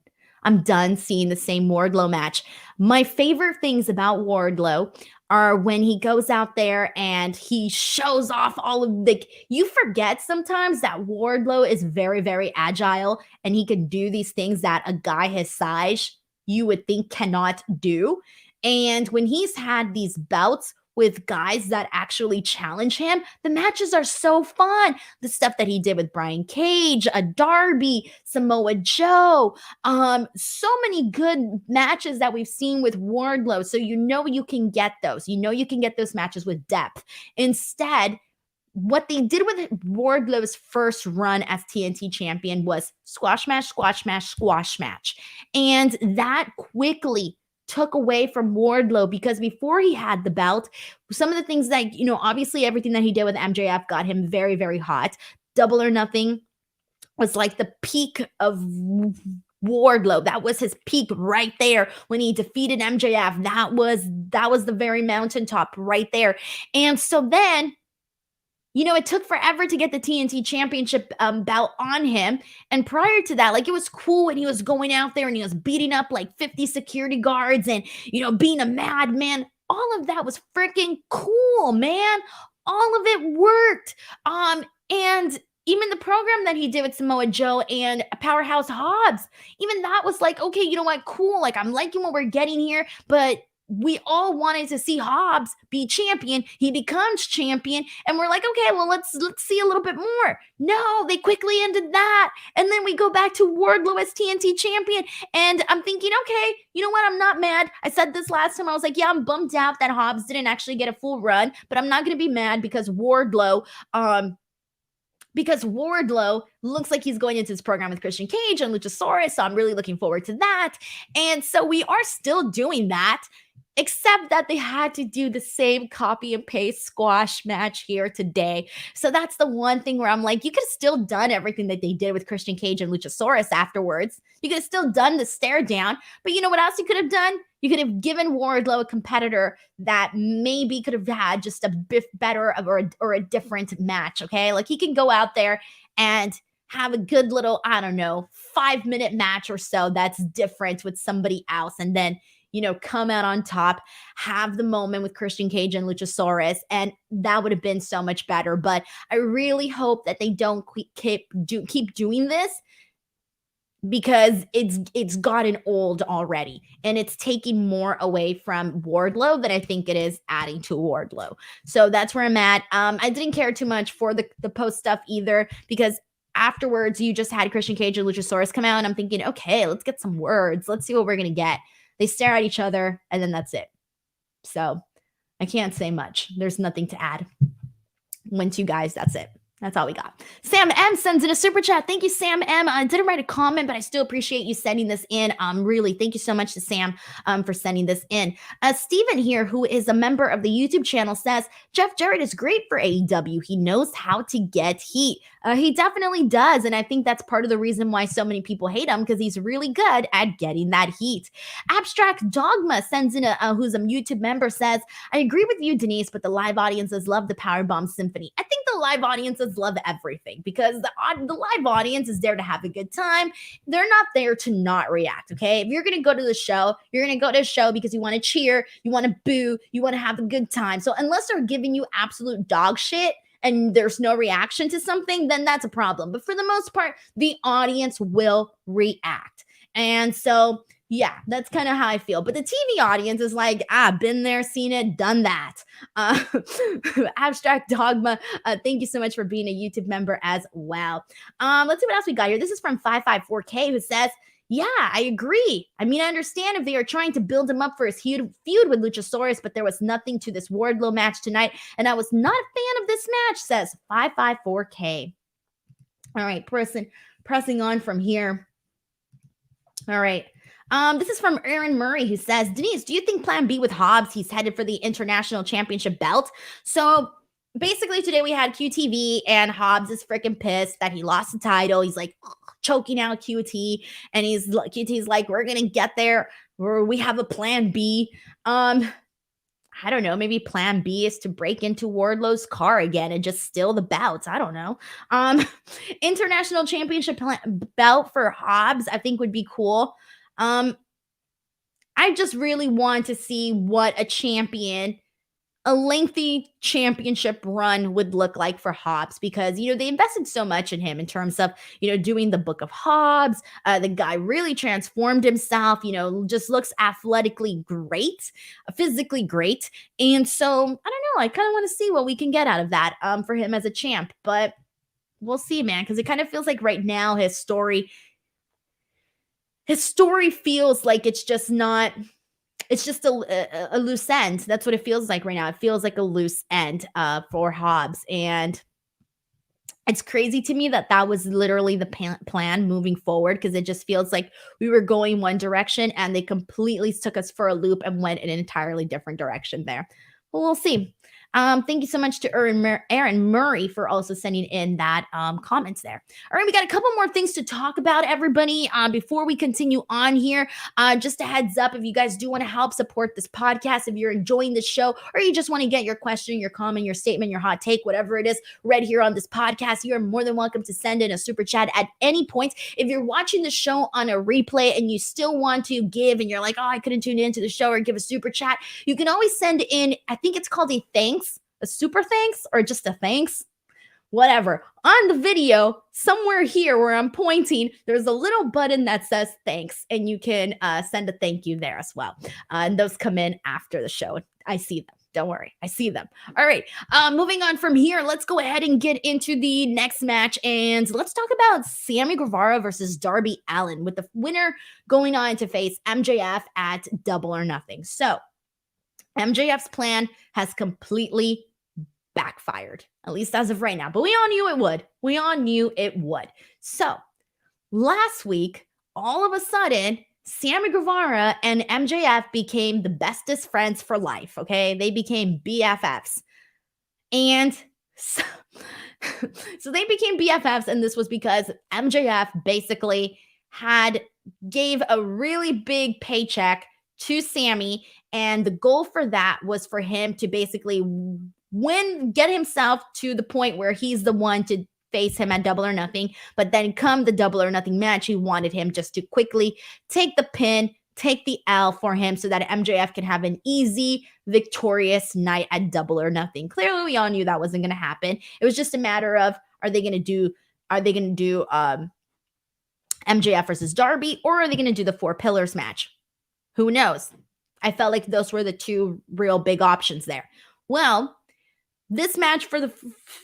I'm done seeing the same Wardlow match. My favorite things about Wardlow are when he goes out there and he shows off all of you forget sometimes that Wardlow is very, very agile and he can do these things that a guy his size you would think cannot do. And when he's had these bouts with guys that actually challenge him, the matches are so fun. The stuff that he did with Brian Cage, Darby, Samoa Joe, so many good matches that we've seen with Wardlow. So you can get those. You can get those matches with depth. Instead, what they did with Wardlow's first run as TNT champion was squash match, squash match, squash match. And that quickly took away from Wardlow, because before he had the belt, some of the things that, obviously everything that he did with MJF got him very, very hot. Double or Nothing was like the peak of Wardlow. That was his peak right there when he defeated MJF. That was the very mountaintop right there. And so then, it took forever to get the TNT Championship belt on him. And prior to that, like, it was cool when he was going out there and he was beating up like 50 security guards and, being a madman. All of that was freaking cool, man. All of it worked. And even the program that he did with Samoa Joe and Powerhouse Hobbs, even that was like, okay, you know what? Cool. Like, I'm liking what we're getting here, but we all wanted to see Hobbs be champion. He becomes champion, and we're like, okay, well, let's see a little bit more. No, they quickly ended that, and then we go back to Wardlow as TNT champion, and I'm thinking, okay, you know what? I'm not mad. I said this last time. I was like, yeah, I'm bummed out that Hobbs didn't actually get a full run, but I'm not going to be mad because Wardlow looks like he's going into this program with Christian Cage and Luchasaurus, so I'm really looking forward to that. And so we are still doing that, except that they had to do the same copy and paste squash match here today. So that's the one thing where I'm like, you could have still done everything that they did with Christian Cage and Luchasaurus afterwards. You could have still done the stare down, but you know what else you could have done? You could have given Wardlow a competitor that maybe could have had just a bit better or a different match, okay? Like, he can go out there and have a good little, 5-minute match or so that's different with somebody else, and then, come out on top, have the moment with Christian Cage and Luchasaurus, and that would have been so much better. But I really hope that they don't keep doing this, because it's gotten old already, and it's taking more away from Wardlow than I think it is adding to Wardlow. So that's where I'm at. I didn't care too much for the post stuff either, because afterwards you just had Christian Cage and Luchasaurus come out, and I'm thinking, okay, let's get some words. Let's see what we're going to get. They stare at each other, and then that's it. So I can't say much. There's nothing to add. Went to you guys. That's it. That's all we got. Sam M sends in a super chat. Thank you, Sam M. I didn't write a comment, but I still appreciate you sending this in. Really, thank you so much to Sam for sending this in. Steven here, who is a member of the YouTube channel, says, Jeff Jarrett is great for AEW. He knows how to get heat. He definitely does, and I think that's part of the reason why so many people hate him, because he's really good at getting that heat. Abstract Dogma sends in who's a YouTube member, says, I agree with you, Denise, but the live audiences love the Powerbomb Symphony. I think the live audiences love everything, because the live audience is there to have a good time. They're not there to not react, okay? If you're going to go to the show, you're going to go to a show because you want to cheer, you want to boo, you want to have a good time. So unless they're giving you absolute dog shit and there's no reaction to something, then that's a problem. But for the most part, the audience will react. And so, yeah, that's kind of how I feel. But the TV audience is like, been there, seen it, done that. Abstract Dogma, thank you so much for being a YouTube member as well. Let's see what else we got here. This is from 554K, who says, yeah, I agree. I mean, I understand if they are trying to build him up for his feud with Luchasaurus, but there was nothing to this Wardlow match tonight, and I was not a fan of this match, says 554K. All right, pressing on from here. All right. This is from Aaron Murray, who says, Denise, do you think Plan B with Hobbs, he's headed for the International Championship belt? So basically today we had QTV, and Hobbs is freaking pissed that he lost the title. He's like choking out QT, and QT's like, we're going to get there. We have a plan B. I don't know. Maybe plan B is to break into Wardlow's car again and just steal the belts. I don't know. International Championship belt for Hobbs, I think would be cool. I just really want to see what a lengthy championship run would look like for Hobbs, because, they invested so much in him in terms of, doing the Book of Hobbs. The guy really transformed himself, just looks athletically great, physically great. And so, I don't know, I kind of want to see what we can get out of that for him as a champ, but we'll see, man, because it kind of feels like right now his story feels like it's just a loose end. That's what it feels like right now. It feels like a loose end for Hobbs. And It's crazy to me that that was literally the plan moving forward, because it just feels like we were going one direction and they completely took us for a loop and went in an entirely different direction there. But we'll see. Thank you so much to Aaron Murray for also sending in that comments there. All right, we got a couple more things to talk about, everybody. Before we continue on here, just a heads up, if you guys do want to help support this podcast, if you're enjoying the show, or you just want to get your question, your comment, your statement, your hot take, whatever it is, read here on this podcast, you are more than welcome to send in a super chat at any point. If you're watching the show on a replay and you still want to give and you're like, oh, I couldn't tune into the show, or give a super chat, you can always send in, I think it's called a thanks, a super thanks, or just a thanks, whatever. On the video, somewhere here where I'm pointing, there's a little button that says thanks, and you can send a thank you there as well. And those come in after the show. I see them. Don't worry. I see them. All right. Moving on from here, let's go ahead and get into the next match. And let's talk about Sammy Guevara versus Darby Allin, with the winner going on to face MJF at Double or Nothing. So MJF's plan has completely backfired, at least as of right now. But we all knew it would. We all knew it would. So last week, all of a sudden, Sammy Guevara and MJF became the bestest friends for life, okay? They became BFFs. And so, so they became BFFs, and this was because MJF basically gave a really big paycheck to Sammy, and the goal for that was for him to basically get himself to the point where he's the one to face him at Double or Nothing. But then come the Double or Nothing match, he wanted him just to quickly take the pin, take the L for him, so that MJF can have an easy, victorious night at Double or Nothing. Clearly, we all knew that wasn't going to happen. It was just a matter of, are they going to do MJF versus Darby, or are they going to do the Four Pillars match? Who knows? I felt like those were the two real big options there. Well, this match,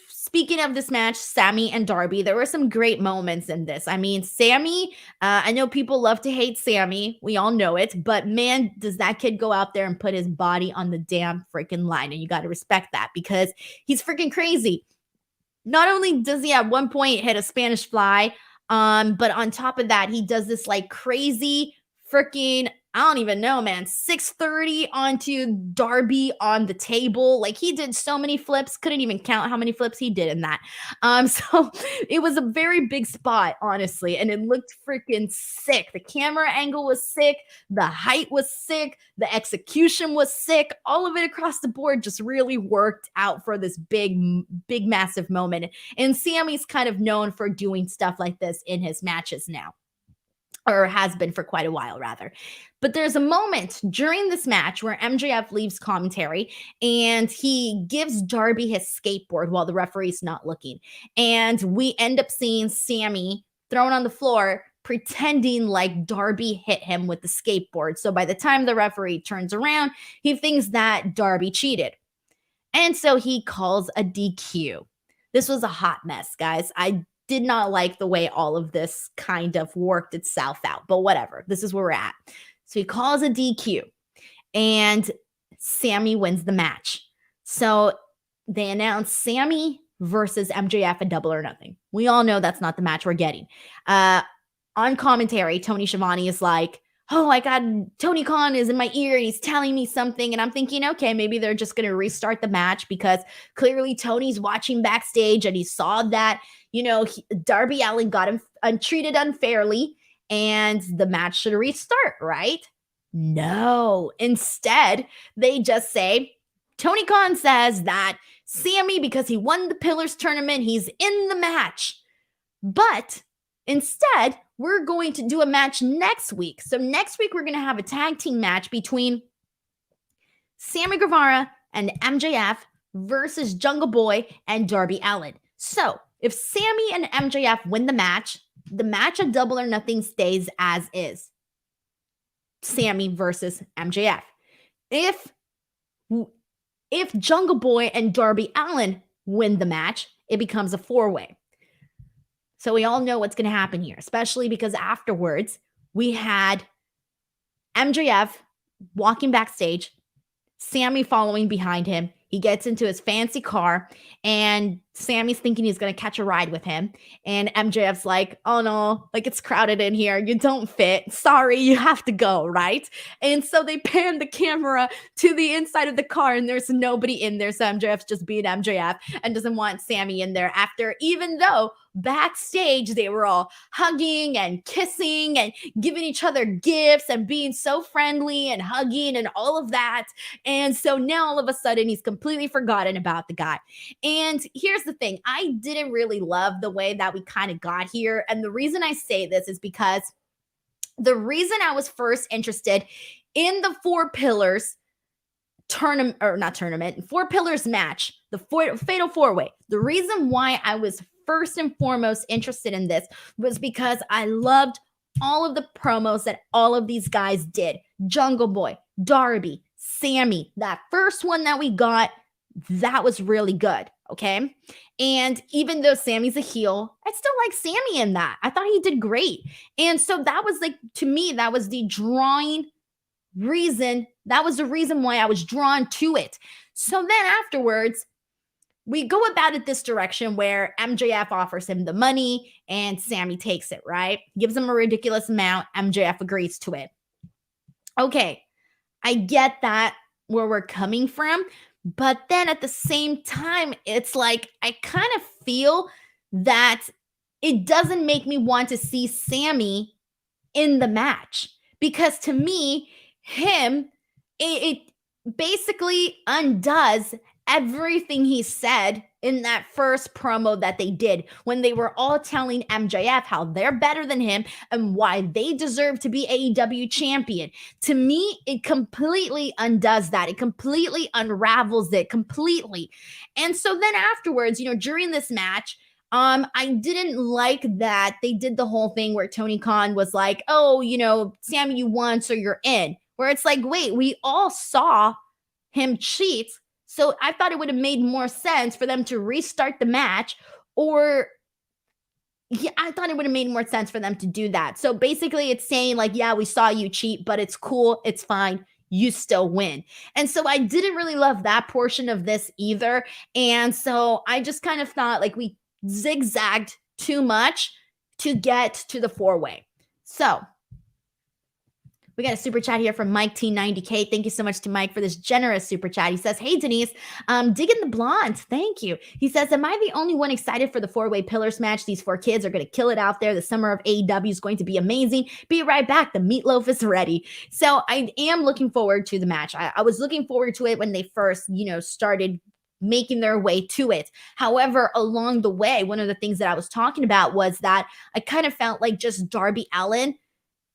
speaking of this match, Sammy and Darby, there were some great moments in this. I mean, Sammy, I know people love to hate Sammy. We all know it. But man, does that kid go out there and put his body on the damn freaking line. And you got to respect that, because he's freaking crazy. Not only does he at one point hit a Spanish fly, but on top of that, he does this like crazy freaking, I don't even know, man, 630 onto Darby on the table. Like, he did so many flips, couldn't even count how many flips he did in that. So it was a very big spot, honestly, and it looked freaking sick. The camera angle was sick, the height was sick, the execution was sick. All of it across the board just really worked out for this big, massive moment. And Sammy's kind of known for doing stuff like this in his matches now, or has been for quite a while, rather. But there's a moment during this match where MJF leaves commentary and he gives Darby his skateboard while the referee's not looking. And we end up seeing Sammy thrown on the floor, pretending like Darby hit him with the skateboard. So by the time the referee turns around, he thinks that Darby cheated. And so he calls a DQ. This was a hot mess, guys. I did not like the way all of this kind of worked itself out, but whatever. This is where we're at. So he calls a DQ, and Sammy wins the match. So they announce Sammy versus MJF at Double or Nothing. We all know that's not the match we're getting. On commentary, Tony Schiavone is like, oh my God, Tony Khan is in my ear and he's telling me something. And I'm thinking, okay, maybe they're just going to restart the match, because clearly Tony's watching backstage and he saw that, Darby Allin got him treated unfairly and the match should restart, right? No. Instead, they just say, Tony Khan says that Sammy, because he won the Pillars tournament, he's in the match. But instead, we're going to do a match next week. So next week, we're going to have a tag team match between Sammy Guevara and MJF versus Jungle Boy and Darby Allin. So if Sammy and MJF win the match at Double or Nothing stays as is. Sammy versus MJF. If Jungle Boy and Darby Allin win the match, it becomes a four-way. So we all know what's going to happen here, especially because afterwards we had MJF walking backstage, Sammy following behind him. He gets into his fancy car, and Sammy's thinking he's going to catch a ride with him. And MJF's like, oh no, like it's crowded in here. You don't fit. Sorry, you have to go, right? And so they pan the camera to the inside of the car and there's nobody in there. So MJF's just being MJF and doesn't want Sammy in there after, even though backstage they were all hugging and kissing and giving each other gifts and being so friendly and hugging and all of that. And so now all of a sudden he's completely forgotten about the guy. And here's the thing, I didn't really love the way that we kind of got here. And the reason I say this is because the reason I was first interested in the Four Pillars tournament, or not tournament, Four Pillars match, the Fatal 4-Way, the reason why I was first and foremost interested in this was because I loved all of the promos that all of these guys did. Jungle Boy, Darby, Sammy, that first one that we got, that was really good, okay? And even though Sammy's a heel, I still like Sammy in that. I thought he did great. And so that was like, to me, that was the drawing reason. That was the reason why I was drawn to it. So then afterwards, we go about it this direction where MJF offers him the money and Sammy takes it, right? Gives him a ridiculous amount. MJF agrees to it. Okay, I get that where we're coming from. But then at the same time, it's like I kind of feel that it doesn't make me want to see Sammy in the match. Because to me, it basically undoes everything he said in that first promo that they did when they were all telling MJF how they're better than him and why they deserve to be AEW champion. To me, it completely undoes that. It completely unravels it completely. And so then afterwards, during this match, I didn't like that they did the whole thing where Tony Khan was like, oh, Sammy, you won, so you're in. Where it's like, wait, we all saw him cheat. So I thought it would have made more sense for them to restart the match, or I thought it would have made more sense for them to do that. So basically it's saying like, yeah, we saw you cheat, but it's cool. It's fine. You still win. And so I didn't really love that portion of this either. And so I just kind of thought like we zigzagged too much to get to the 4-way. So we got a super chat here from Mike T90K. Thank you so much to Mike for this generous super chat. He says, hey, Denise, digging the blonde. Thank you. He says, am I the only one excited for the 4-way pillars match? These 4 kids are going to kill it out there. The summer of AEW is going to be amazing. Be right back. The meatloaf is ready. So I am looking forward to the match. I was looking forward to it when they first, started making their way to it. However, along the way, one of the things that I was talking about was that I kind of felt like just Darby Allin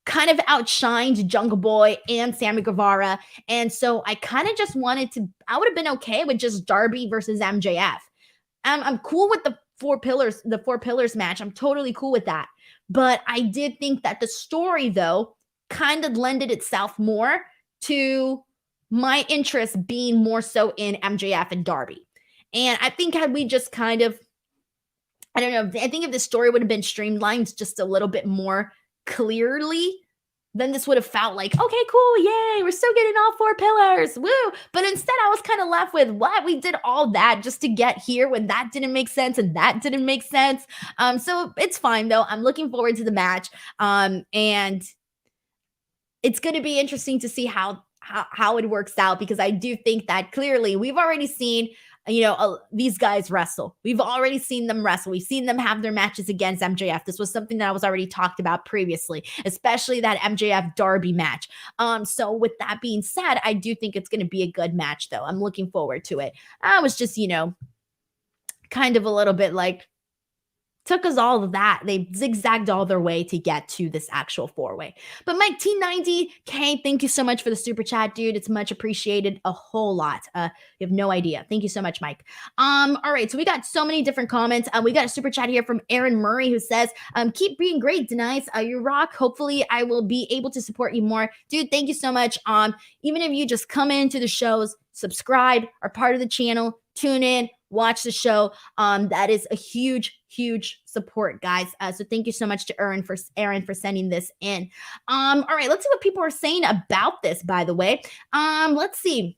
kind of outshined Jungle Boy and Sammy Guevara. And so I kind of just wanted to, I would have been okay with just Darby versus MJF. I'm cool with the Four Pillars match. I'm totally cool with that. But I did think that the story, though, kind of lended itself more to my interest being more so in MJF and Darby. And I think had we just kind of, I don't know, I think if the story would have been streamlined just a little bit more clearly, then this would have felt like, okay, cool, yay, we're still getting all 4 pillars, woo. But instead I was kind of left with, what? We did all that just to get here when that didn't make sense and that didn't make sense. So it's fine though. I'm looking forward to the match. And it's going to be interesting to see how it works out, because I do think that clearly we've already seen these guys wrestle. We've already seen them wrestle. We've seen them have their matches against MJF. This was something that I was already talked about previously, especially that MJF Darby match. So with that being said, I do think it's going to be a good match though. I'm looking forward to it. I was just, kind of a little bit like, took us all of that. They zigzagged all their way to get to this actual 4-way. But Mike T90K, thank you so much for the super chat, dude. It's much appreciated, a whole lot. You have no idea. Thank you so much, Mike. All right, so we got so many different comments. We got a super chat here from Aaron Murray who says, keep being great, Denise. You rock. Hopefully I will be able to support you more. Dude, thank you so much. Even if you just come into the shows, subscribe, are part of the channel, tune in, watch the show. That is a huge support, guys. So thank you so much to Aaron for sending this in. All right, let's see what people are saying about this, by the way. Let's see.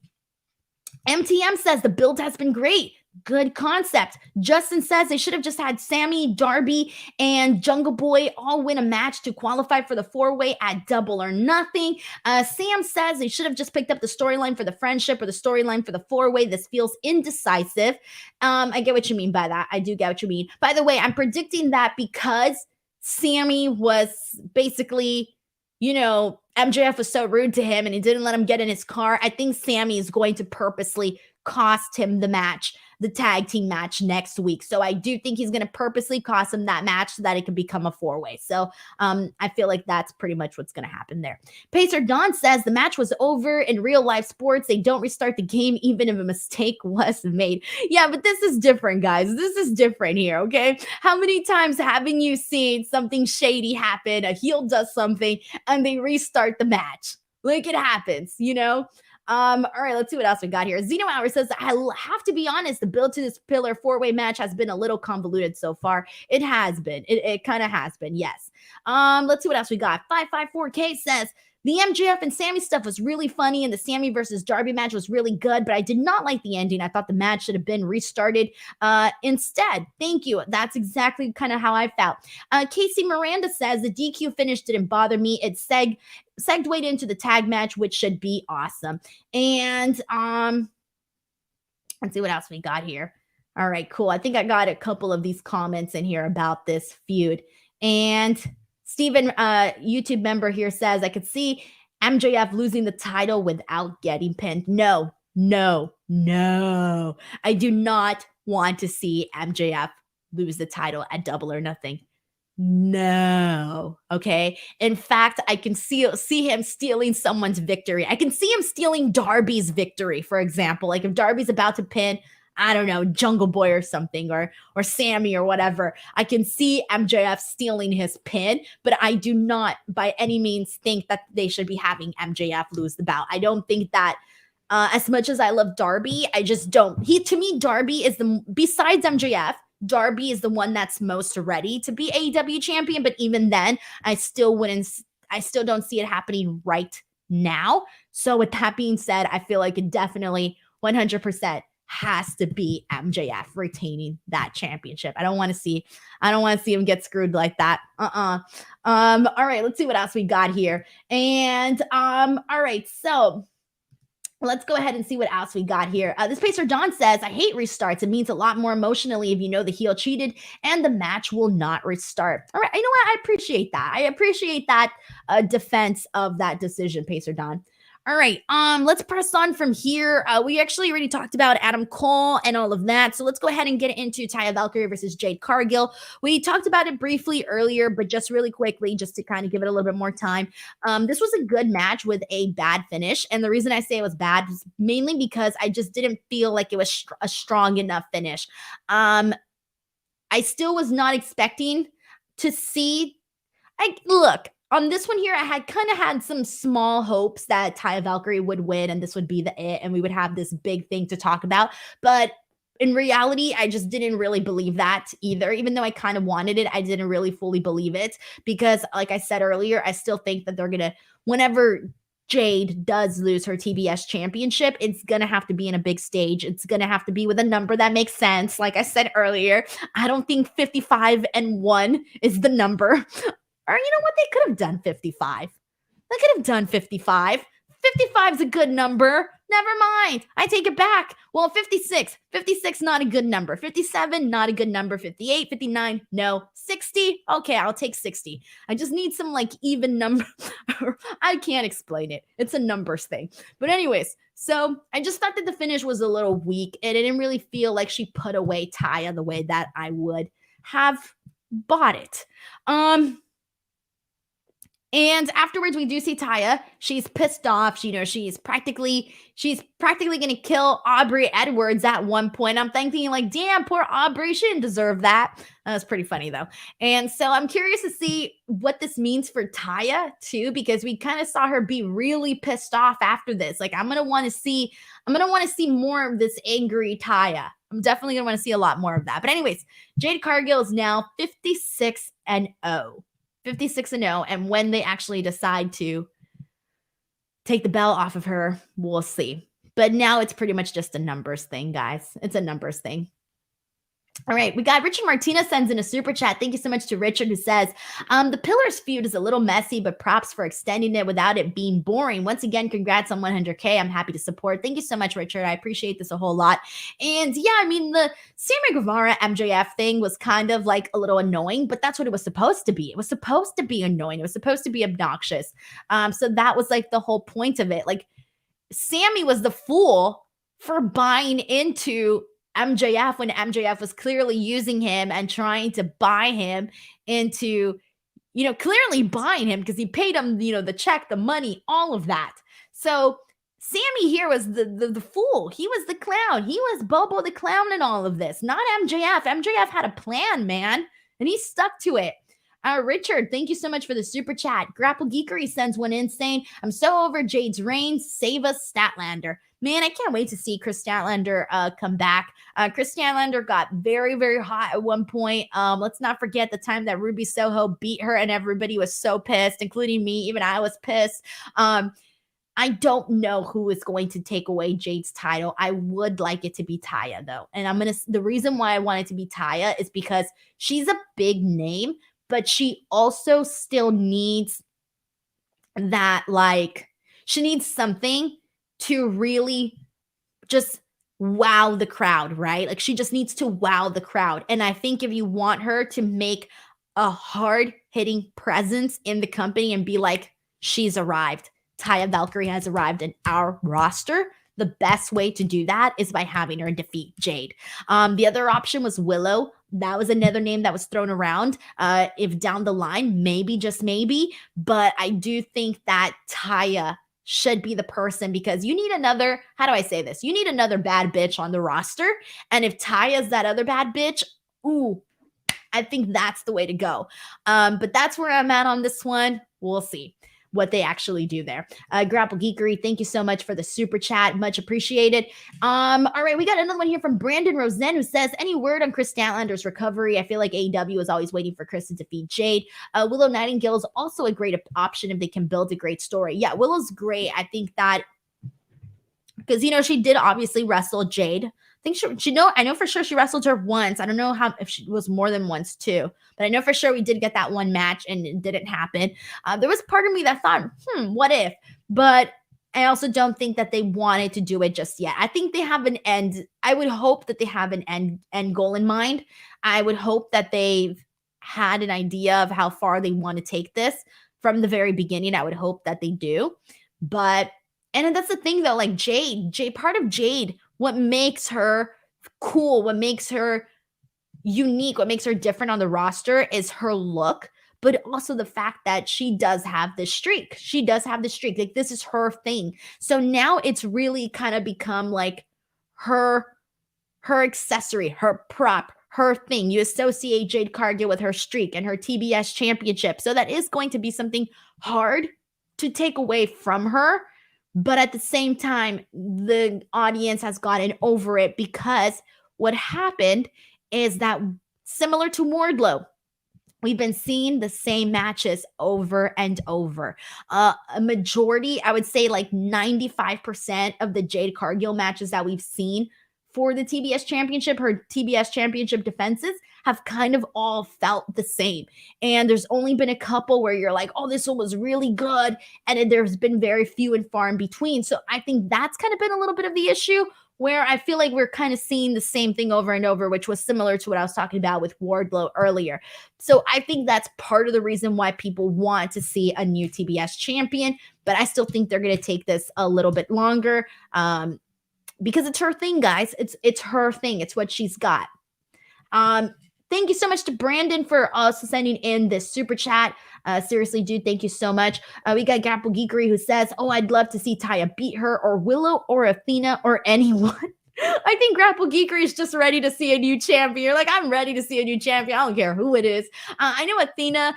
MTM says the build has been great. Good concept. Justin says they should have just had Sammy, Darby, and Jungle Boy all win a match to qualify for the four-way at Double or Nothing. Sam says they should have just picked up the storyline for the friendship or the storyline for the four-way. This feels indecisive. I get what you mean by that. I do get what you mean. By the way, I'm predicting that because Sammy was basically, MJF was so rude to him and he didn't let him get in his car. I think Sammy is going to purposely cost him the match, the tag team match next week. So I do think he's going to purposely cost him that match so that it can become a four-way. So I feel like that's pretty much what's going to happen there. Pacer Don says the match was over. In real life sports, they don't restart the game even if a mistake was made. Yeah, but this is different, guys. This is different here, okay? How many times haven't you seen something shady happen, a heel does something, and they restart the match? Like, it happens, all right, let's see what else we got here. Zeno Hour says, I have to be honest, the build to this pillar four-way match has been a little convoluted so far. It has been. It kind of has been, yes. Let's see what else we got. 554K says, the MJF and Sammy stuff was really funny, and the Sammy versus Darby match was really good, but I did not like the ending. I thought the match should have been restarted instead. Thank you. That's exactly kind of how I felt. Casey Miranda says, the DQ finish didn't bother me. It segued into the tag match, which should be awesome. And let's see what else we got here. All right, cool. I think I got a couple of these comments in here about this feud. And Steven, YouTube member here says, I could see MJF losing the title without getting pinned. No. I do not want to see MJF lose the title at Double or Nothing. No. Okay. In fact, I can see him stealing someone's victory. I can see him stealing Darby's victory, for example. Like if Darby's about to pin, I don't know, Jungle Boy or something, or Sammy or whatever. I can see MJF stealing his pin, but I do not by any means think that they should be having MJF lose the bout. I don't think that as much as I love Darby, I just don't. To me, Darby is besides MJF, Darby is the one that's most ready to be AEW champion. But even then, I still don't see it happening right now. So with that being said, I feel like it definitely 100% has to be MJF retaining that championship. I don't want to see him get screwed like that. All right, let's see what else we got here. And all right, so let's go ahead and see what else we got here. This Pacer Don says, I hate restarts. It means a lot more emotionally if you know the heel cheated and the match will not restart. All right, you know what? I appreciate that. I appreciate that defense of that decision, Pacer Don. All right, let's press on from here. We actually already talked about Adam Cole and all of that, so let's go ahead and get into Taya Valkyrie versus Jade Cargill. We talked about it briefly earlier, but just really quickly, just to kind of give it a little bit more time. This was a good match with a bad finish, and the reason I say it was bad is mainly because I just didn't feel like it was a strong enough finish. I still was not expecting to see. Look. On this one here, I had kind of had some small hopes that Taya Valkyrie would win and this would be it and we would have this big thing to talk about. But in reality, I just didn't really believe that either. Even though I kind of wanted it, I didn't really fully believe it because like I said earlier, I still think that they're going to, whenever Jade does lose her TBS championship, it's going to have to be in a big stage. It's going to have to be with a number that makes sense. Like I said earlier, I don't think 55-1 is the number. Or you know what? They could have done 55. They could have done 55. 55 is a good number. Never mind. I take it back. Well, 56. 56, not a good number. 57, not a good number. 58, 59, no. 60, okay, I'll take 60. I just need some like even number. I can't explain it. It's a numbers thing. But anyways, so I just thought that the finish was a little weak. And it didn't really feel like she put away Taya the way that I would have bought it. And afterwards, we do see Taya. She's pissed off. She's practically going to kill Aubrey Edwards at one point. I'm thinking like, damn, poor Aubrey. She didn't deserve that. That was pretty funny though. And so I'm curious to see what this means for Taya too, because we kind of saw her be really pissed off after this. Like I'm going to want to see more of this angry Taya. I'm definitely going to want to see a lot more of that. But anyways, Jade Cargill is now 56-0. 56-0, and when they actually decide to take the belt off of her, we'll see. But now it's pretty much just a numbers thing, guys. It's a numbers thing. All right, we got Richard Martinez sends in a super chat. Thank you so much to Richard, who says, the Pillars feud is a little messy, but props for extending it without it being boring. Once again, congrats on 100K. I'm happy to support. Thank you so much, Richard. I appreciate this a whole lot. And yeah, I mean, the Sammy Guevara MJF thing was kind of like a little annoying, but that's what it was supposed to be. It was supposed to be annoying. It was supposed to be obnoxious. So that was like the whole point of it. Like, Sammy was the fool for buying into MJF when MJF was clearly using him and trying to buy him into, clearly buying him because he paid him, the check, the money, all of that. So Sammy here was the fool. He was the clown. He was Bobo the clown in all of this, not MJF. MJF had a plan, man, and he stuck to it. Richard, thank you so much for the super chat. Grapple Geekery sends one in saying, I'm so over Jade's reign. Save us, Statlander. Man, I can't wait to see Chris Statlander come back. Chris Statlander got very, very hot at one point. Let's not forget the time that Ruby Soho beat her and everybody was so pissed, including me. Even I was pissed. I don't know who is going to take away Jade's title. I would like it to be Taya, though. And the reason why I want it to be Taya is because she's a big name, but she also still needs that, she needs something to really just wow the crowd, right? Like, she just needs to wow the crowd. And I think if you want her to make a hard-hitting presence in the company and be like, she's arrived, Taya Valkyrie has arrived in our roster, the best way to do that is by having her defeat Jade. The other option was Willow. That was another name that was thrown around. If down the line, maybe, just maybe. But I do think that Taya should be the person, because you need another, how do I say this? You need another bad bitch on the roster. And if Taya's that other bad bitch, ooh, I think that's the way to go. But that's where I'm at on this one. We'll see what they actually do there. Grapple Geekery, thank you so much for the super chat. Much appreciated. All right, we got another one here from Brandon Rosen, who says, any word on Chris Statlander's recovery? I feel like AEW is always waiting for Chris to defeat Jade. Willow Nightingale is also a great option if they can build a great story. Yeah, Willow's great. I think that because, she did obviously wrestle Jade. I think I know for sure she wrestled her once. I don't know if she was more than once too, but I know for sure we did get that one match and it didn't happen. There was part of me that thought, what if? But I also don't think that they wanted to do it just yet. I think they have an end. I would hope that they have an end goal in mind. I would hope that they've had an idea of how far they want to take this from the very beginning. I would hope that they do. But, and that's the thing though, like Jade, part of Jade, what makes her cool, what makes her unique, what makes her different on the roster is her look, but also the fact that she does have this streak. She does have this streak. Like, this is her thing. So now it's really kind of become like her accessory, her prop, her thing. You associate Jade Cargill with her streak and her TBS championship. So that is going to be something hard to take away from her. But at the same time, the audience has gotten over it, because what happened is that, similar to Wardlow, we've been seeing the same matches over and over. A majority, I would say like 95% of the Jade Cargill matches that we've seen for the TBS championship, her TBS championship defenses, have kind of all felt the same. And there's only been a couple where you're like, oh, this one was really good. And there's been very few and far in between. So I think that's kind of been a little bit of the issue, where I feel like we're kind of seeing the same thing over and over, which was similar to what I was talking about with Wardlow earlier. So I think that's part of the reason why people want to see a new TBS champion. But I still think they're going to take this a little bit longer, because it's her thing, guys. It's her thing. It's what she's got. Thank you so much to Brandon for also sending in this super chat. Seriously, dude, thank you so much. We got Grapple Geekery, who says, oh, I'd love to see Taya beat her, or Willow, or Athena, or anyone. I think Grapple Geekery is just ready to see a new champion. You're like, I'm ready to see a new champion. I don't care who it is. I know Athena,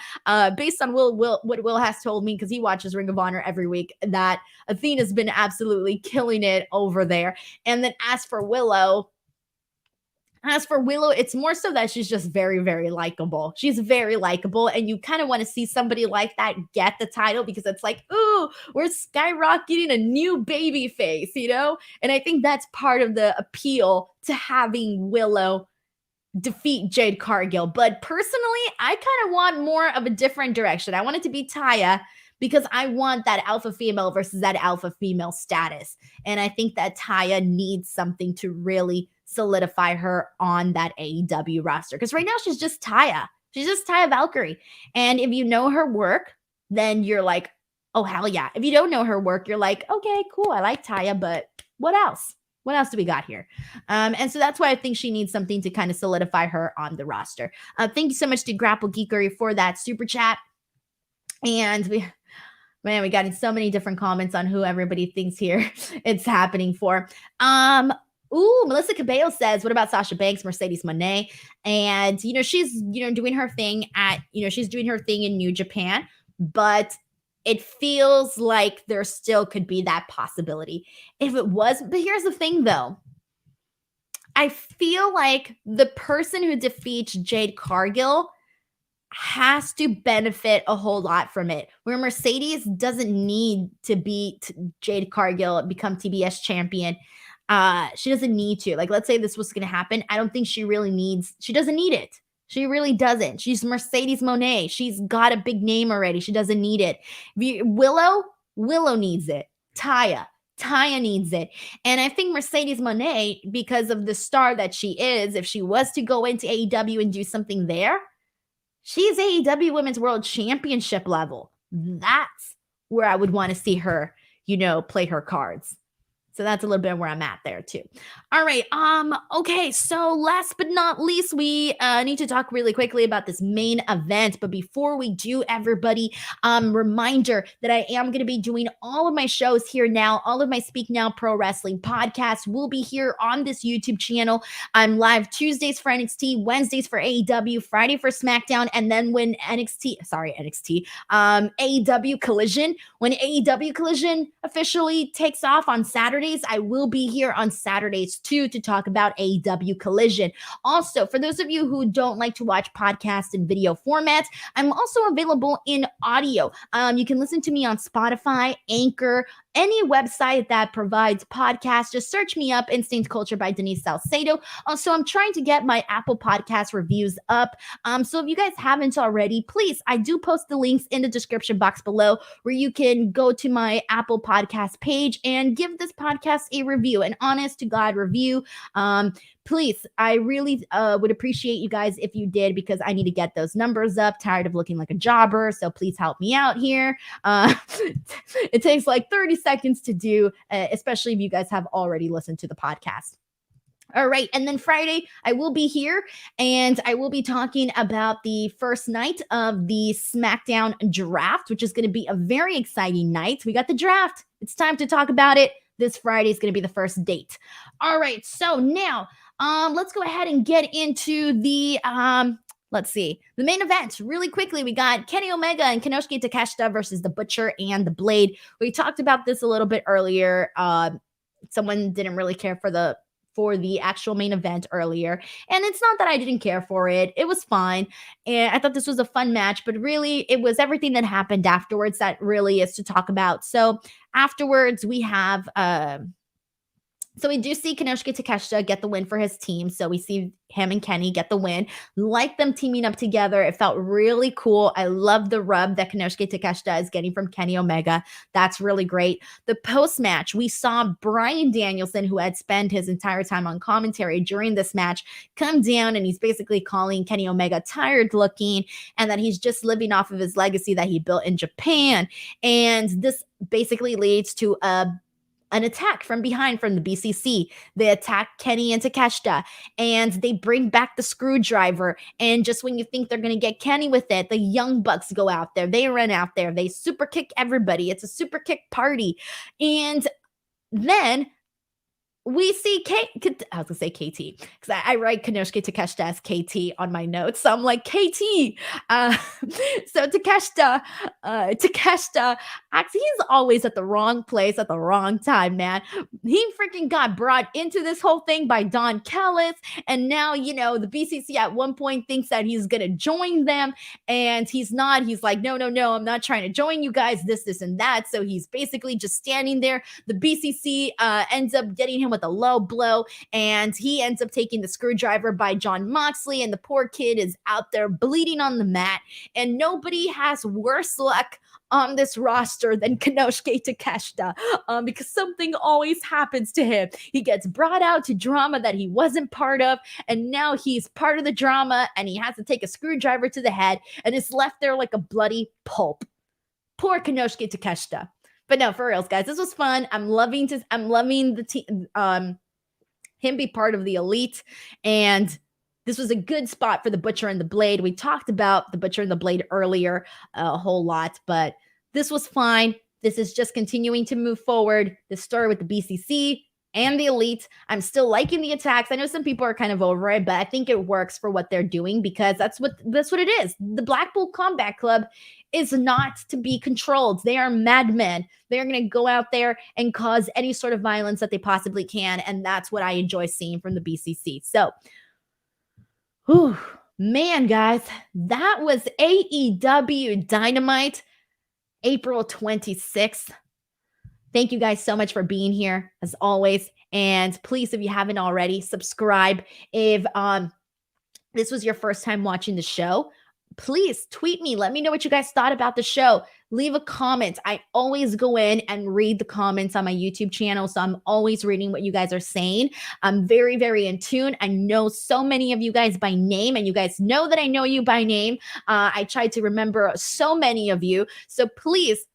based on what Will has told me, because he watches Ring of Honor every week, that Athena's been absolutely killing it over there. And then as for Willow, As for Willow, it's more so that she's just very, very likable. She's very likable, and you kind of want to see somebody like that get the title because it's like, ooh, we're skyrocketing a new baby face, you know? And I think that's part of the appeal to having Willow defeat Jade Cargill. But personally, I kind of want more of a different direction. I want it to be Taya because I want that alpha female versus that alpha female status. And I think that Taya needs something to really solidify her on that AEW roster. Because right now she's just Taya. She's just Taya Valkyrie. And if you know her work, then you're like, oh, hell yeah. If you don't know her work, you're like, okay, cool. I like Taya, but what else? What else do we got here? And so that's why I think she needs something to kind of solidify her on the roster. Thank you so much to Grapple Geekery for that super chat. And we got in so many different comments on who everybody thinks here it's happening for. Melissa Cabello says, what about Sasha Banks, Mercedes Moné? And, she's, doing her thing she's doing her thing in New Japan, but it feels like there still could be that possibility. If it was, but here's the thing though. I feel like the person who defeats Jade Cargill has to benefit a whole lot from it. Where Mercedes doesn't need to beat Jade Cargill, become TBS champion. She doesn't need to. Like, let's say this was going to happen. I don't think she doesn't need it. She really doesn't. She's Mercedes Moné. She's got a big name already. She doesn't need it. Willow needs it. Taya needs it. And I think Mercedes Moné, because of the star that she is, if she was to go into AEW and do something there, she's AEW Women's World Championship level. That's where I would want to see her, play her cards. So that's a little bit where I'm at there too. All right. Okay. So last but not least, we need to talk really quickly about this main event. But before we do, everybody, reminder that I am going to be doing all of my shows here now. All of my Speak Now Pro Wrestling podcasts will be here on this YouTube channel. I'm live Tuesdays for NXT, Wednesdays for AEW, Friday for Smackdown, and then when AEW Collision, when AEW Collision officially takes off on Saturdays, I will be here on Saturdays too to talk about AEW Collision. Also, for those of you who don't like to watch podcasts in video formats, I'm also available in audio. You can listen to me on Spotify, Anchor, any website that provides podcasts. Just search me up, Instinct Culture by Denise Salcedo. Also, I'm trying to get my Apple Podcast reviews up. So if you guys haven't already, please, I do post the links in the description box below where you can go to my Apple Podcast page and give this podcast a review, an honest to God review. Please, I really would appreciate you guys if you did, because I need to get those numbers up. Tired of looking like a jobber, so please help me out here. It takes like 30 seconds to do, especially if you guys have already listened to the podcast. All right. And then Friday, I will be here and I will be talking about the first night of the Smackdown draft, which is going to be a very exciting night. We got the draft. It's time to talk about it. This Friday is going to be the first date. All right. So now let's go ahead and get into the the main event really quickly. We got Kenny Omega and Konosuke Takeshita versus the Butcher and the Blade. We talked about this a little bit earlier. Someone didn't really care for the actual main event earlier. And it's not that I didn't care for it. It was fine. And I thought this was a fun match, but really it was everything that happened afterwards that really is to talk about. So afterwards we have, so we do see Konosuke Takeshita get the win for his team. So we see him and Kenny get the win. Like them teaming up together. It felt really cool. I love the rub that Konosuke Takeshita is getting from Kenny Omega. That's really great. The post-match, we saw Bryan Danielson, who had spent his entire time on commentary during this match, come down and he's basically calling Kenny Omega tired looking and that he's just living off of his legacy that he built in Japan. And this basically leads to an attack from behind from the BCC. They attack Kenny and Takeshita, and they bring back the screwdriver. And just when you think they're going to get Kenny with it, the Young Bucks go out there. They run out there. They super kick everybody. It's a super kick party. And then we see I was gonna say KT because I write Konosuke Takeshita as KT on my notes, so I'm like KT. Uh, so Takeshita, actually, he's always at the wrong place at the wrong time, man. He freaking got brought into this whole thing by Don Callis, and now the BCC at one point thinks that he's gonna join them, and he's not. He's like, no, no, no, I'm not trying to join you guys. This, and that. So he's basically just standing there. The BCC ends up getting him with a low blow, and he ends up taking the screwdriver by Jon Moxley, and the poor kid is out there bleeding on the mat, and nobody has worse luck on this roster than Konosuke Takeshita, because something always happens to him. He gets brought out to drama that he wasn't part of, and now he's part of the drama, and he has to take a screwdriver to the head, and is left there like a bloody pulp. Poor Konosuke Takeshita. But no, for reals, guys, this was fun. I'm loving the team, him be part of the Elite, and this was a good spot for the Butcher and the Blade. We talked about the Butcher and the Blade earlier a whole lot, but this was fine. This is just continuing to move forward. The story with the BCC and the Elite. I'm still liking the attacks. I know some people are kind of over it, but I think it works for what they're doing because that's what it is. The Blackpool Combat Club is not to be controlled. They are madmen. They're going to go out there and cause any sort of violence that they possibly can, and that's what I enjoy seeing from the BCC. So, whew, man, guys, that was AEW Dynamite, April 26th. Thank you guys so much for being here, as always. And please, if you haven't already, subscribe. If this was your first time watching the show, please tweet me. Let me know what you guys thought about the show. Leave a comment. I always go in and read the comments on my YouTube channel, so I'm always reading what you guys are saying. I'm very, very in tune. I know so many of you guys by name, and you guys know that I know you by name. I try to remember so many of you. So please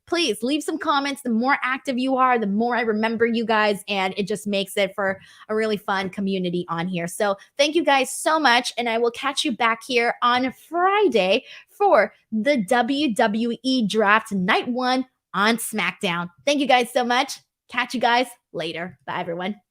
leave some comments. The more active you are, the more I remember you guys, and it just makes it for a really fun community on here. So thank you guys so much, and I will catch you back here on Friday for the WWE Draft Night 1 on SmackDown. Thank you guys so much. Catch you guys later. Bye, everyone.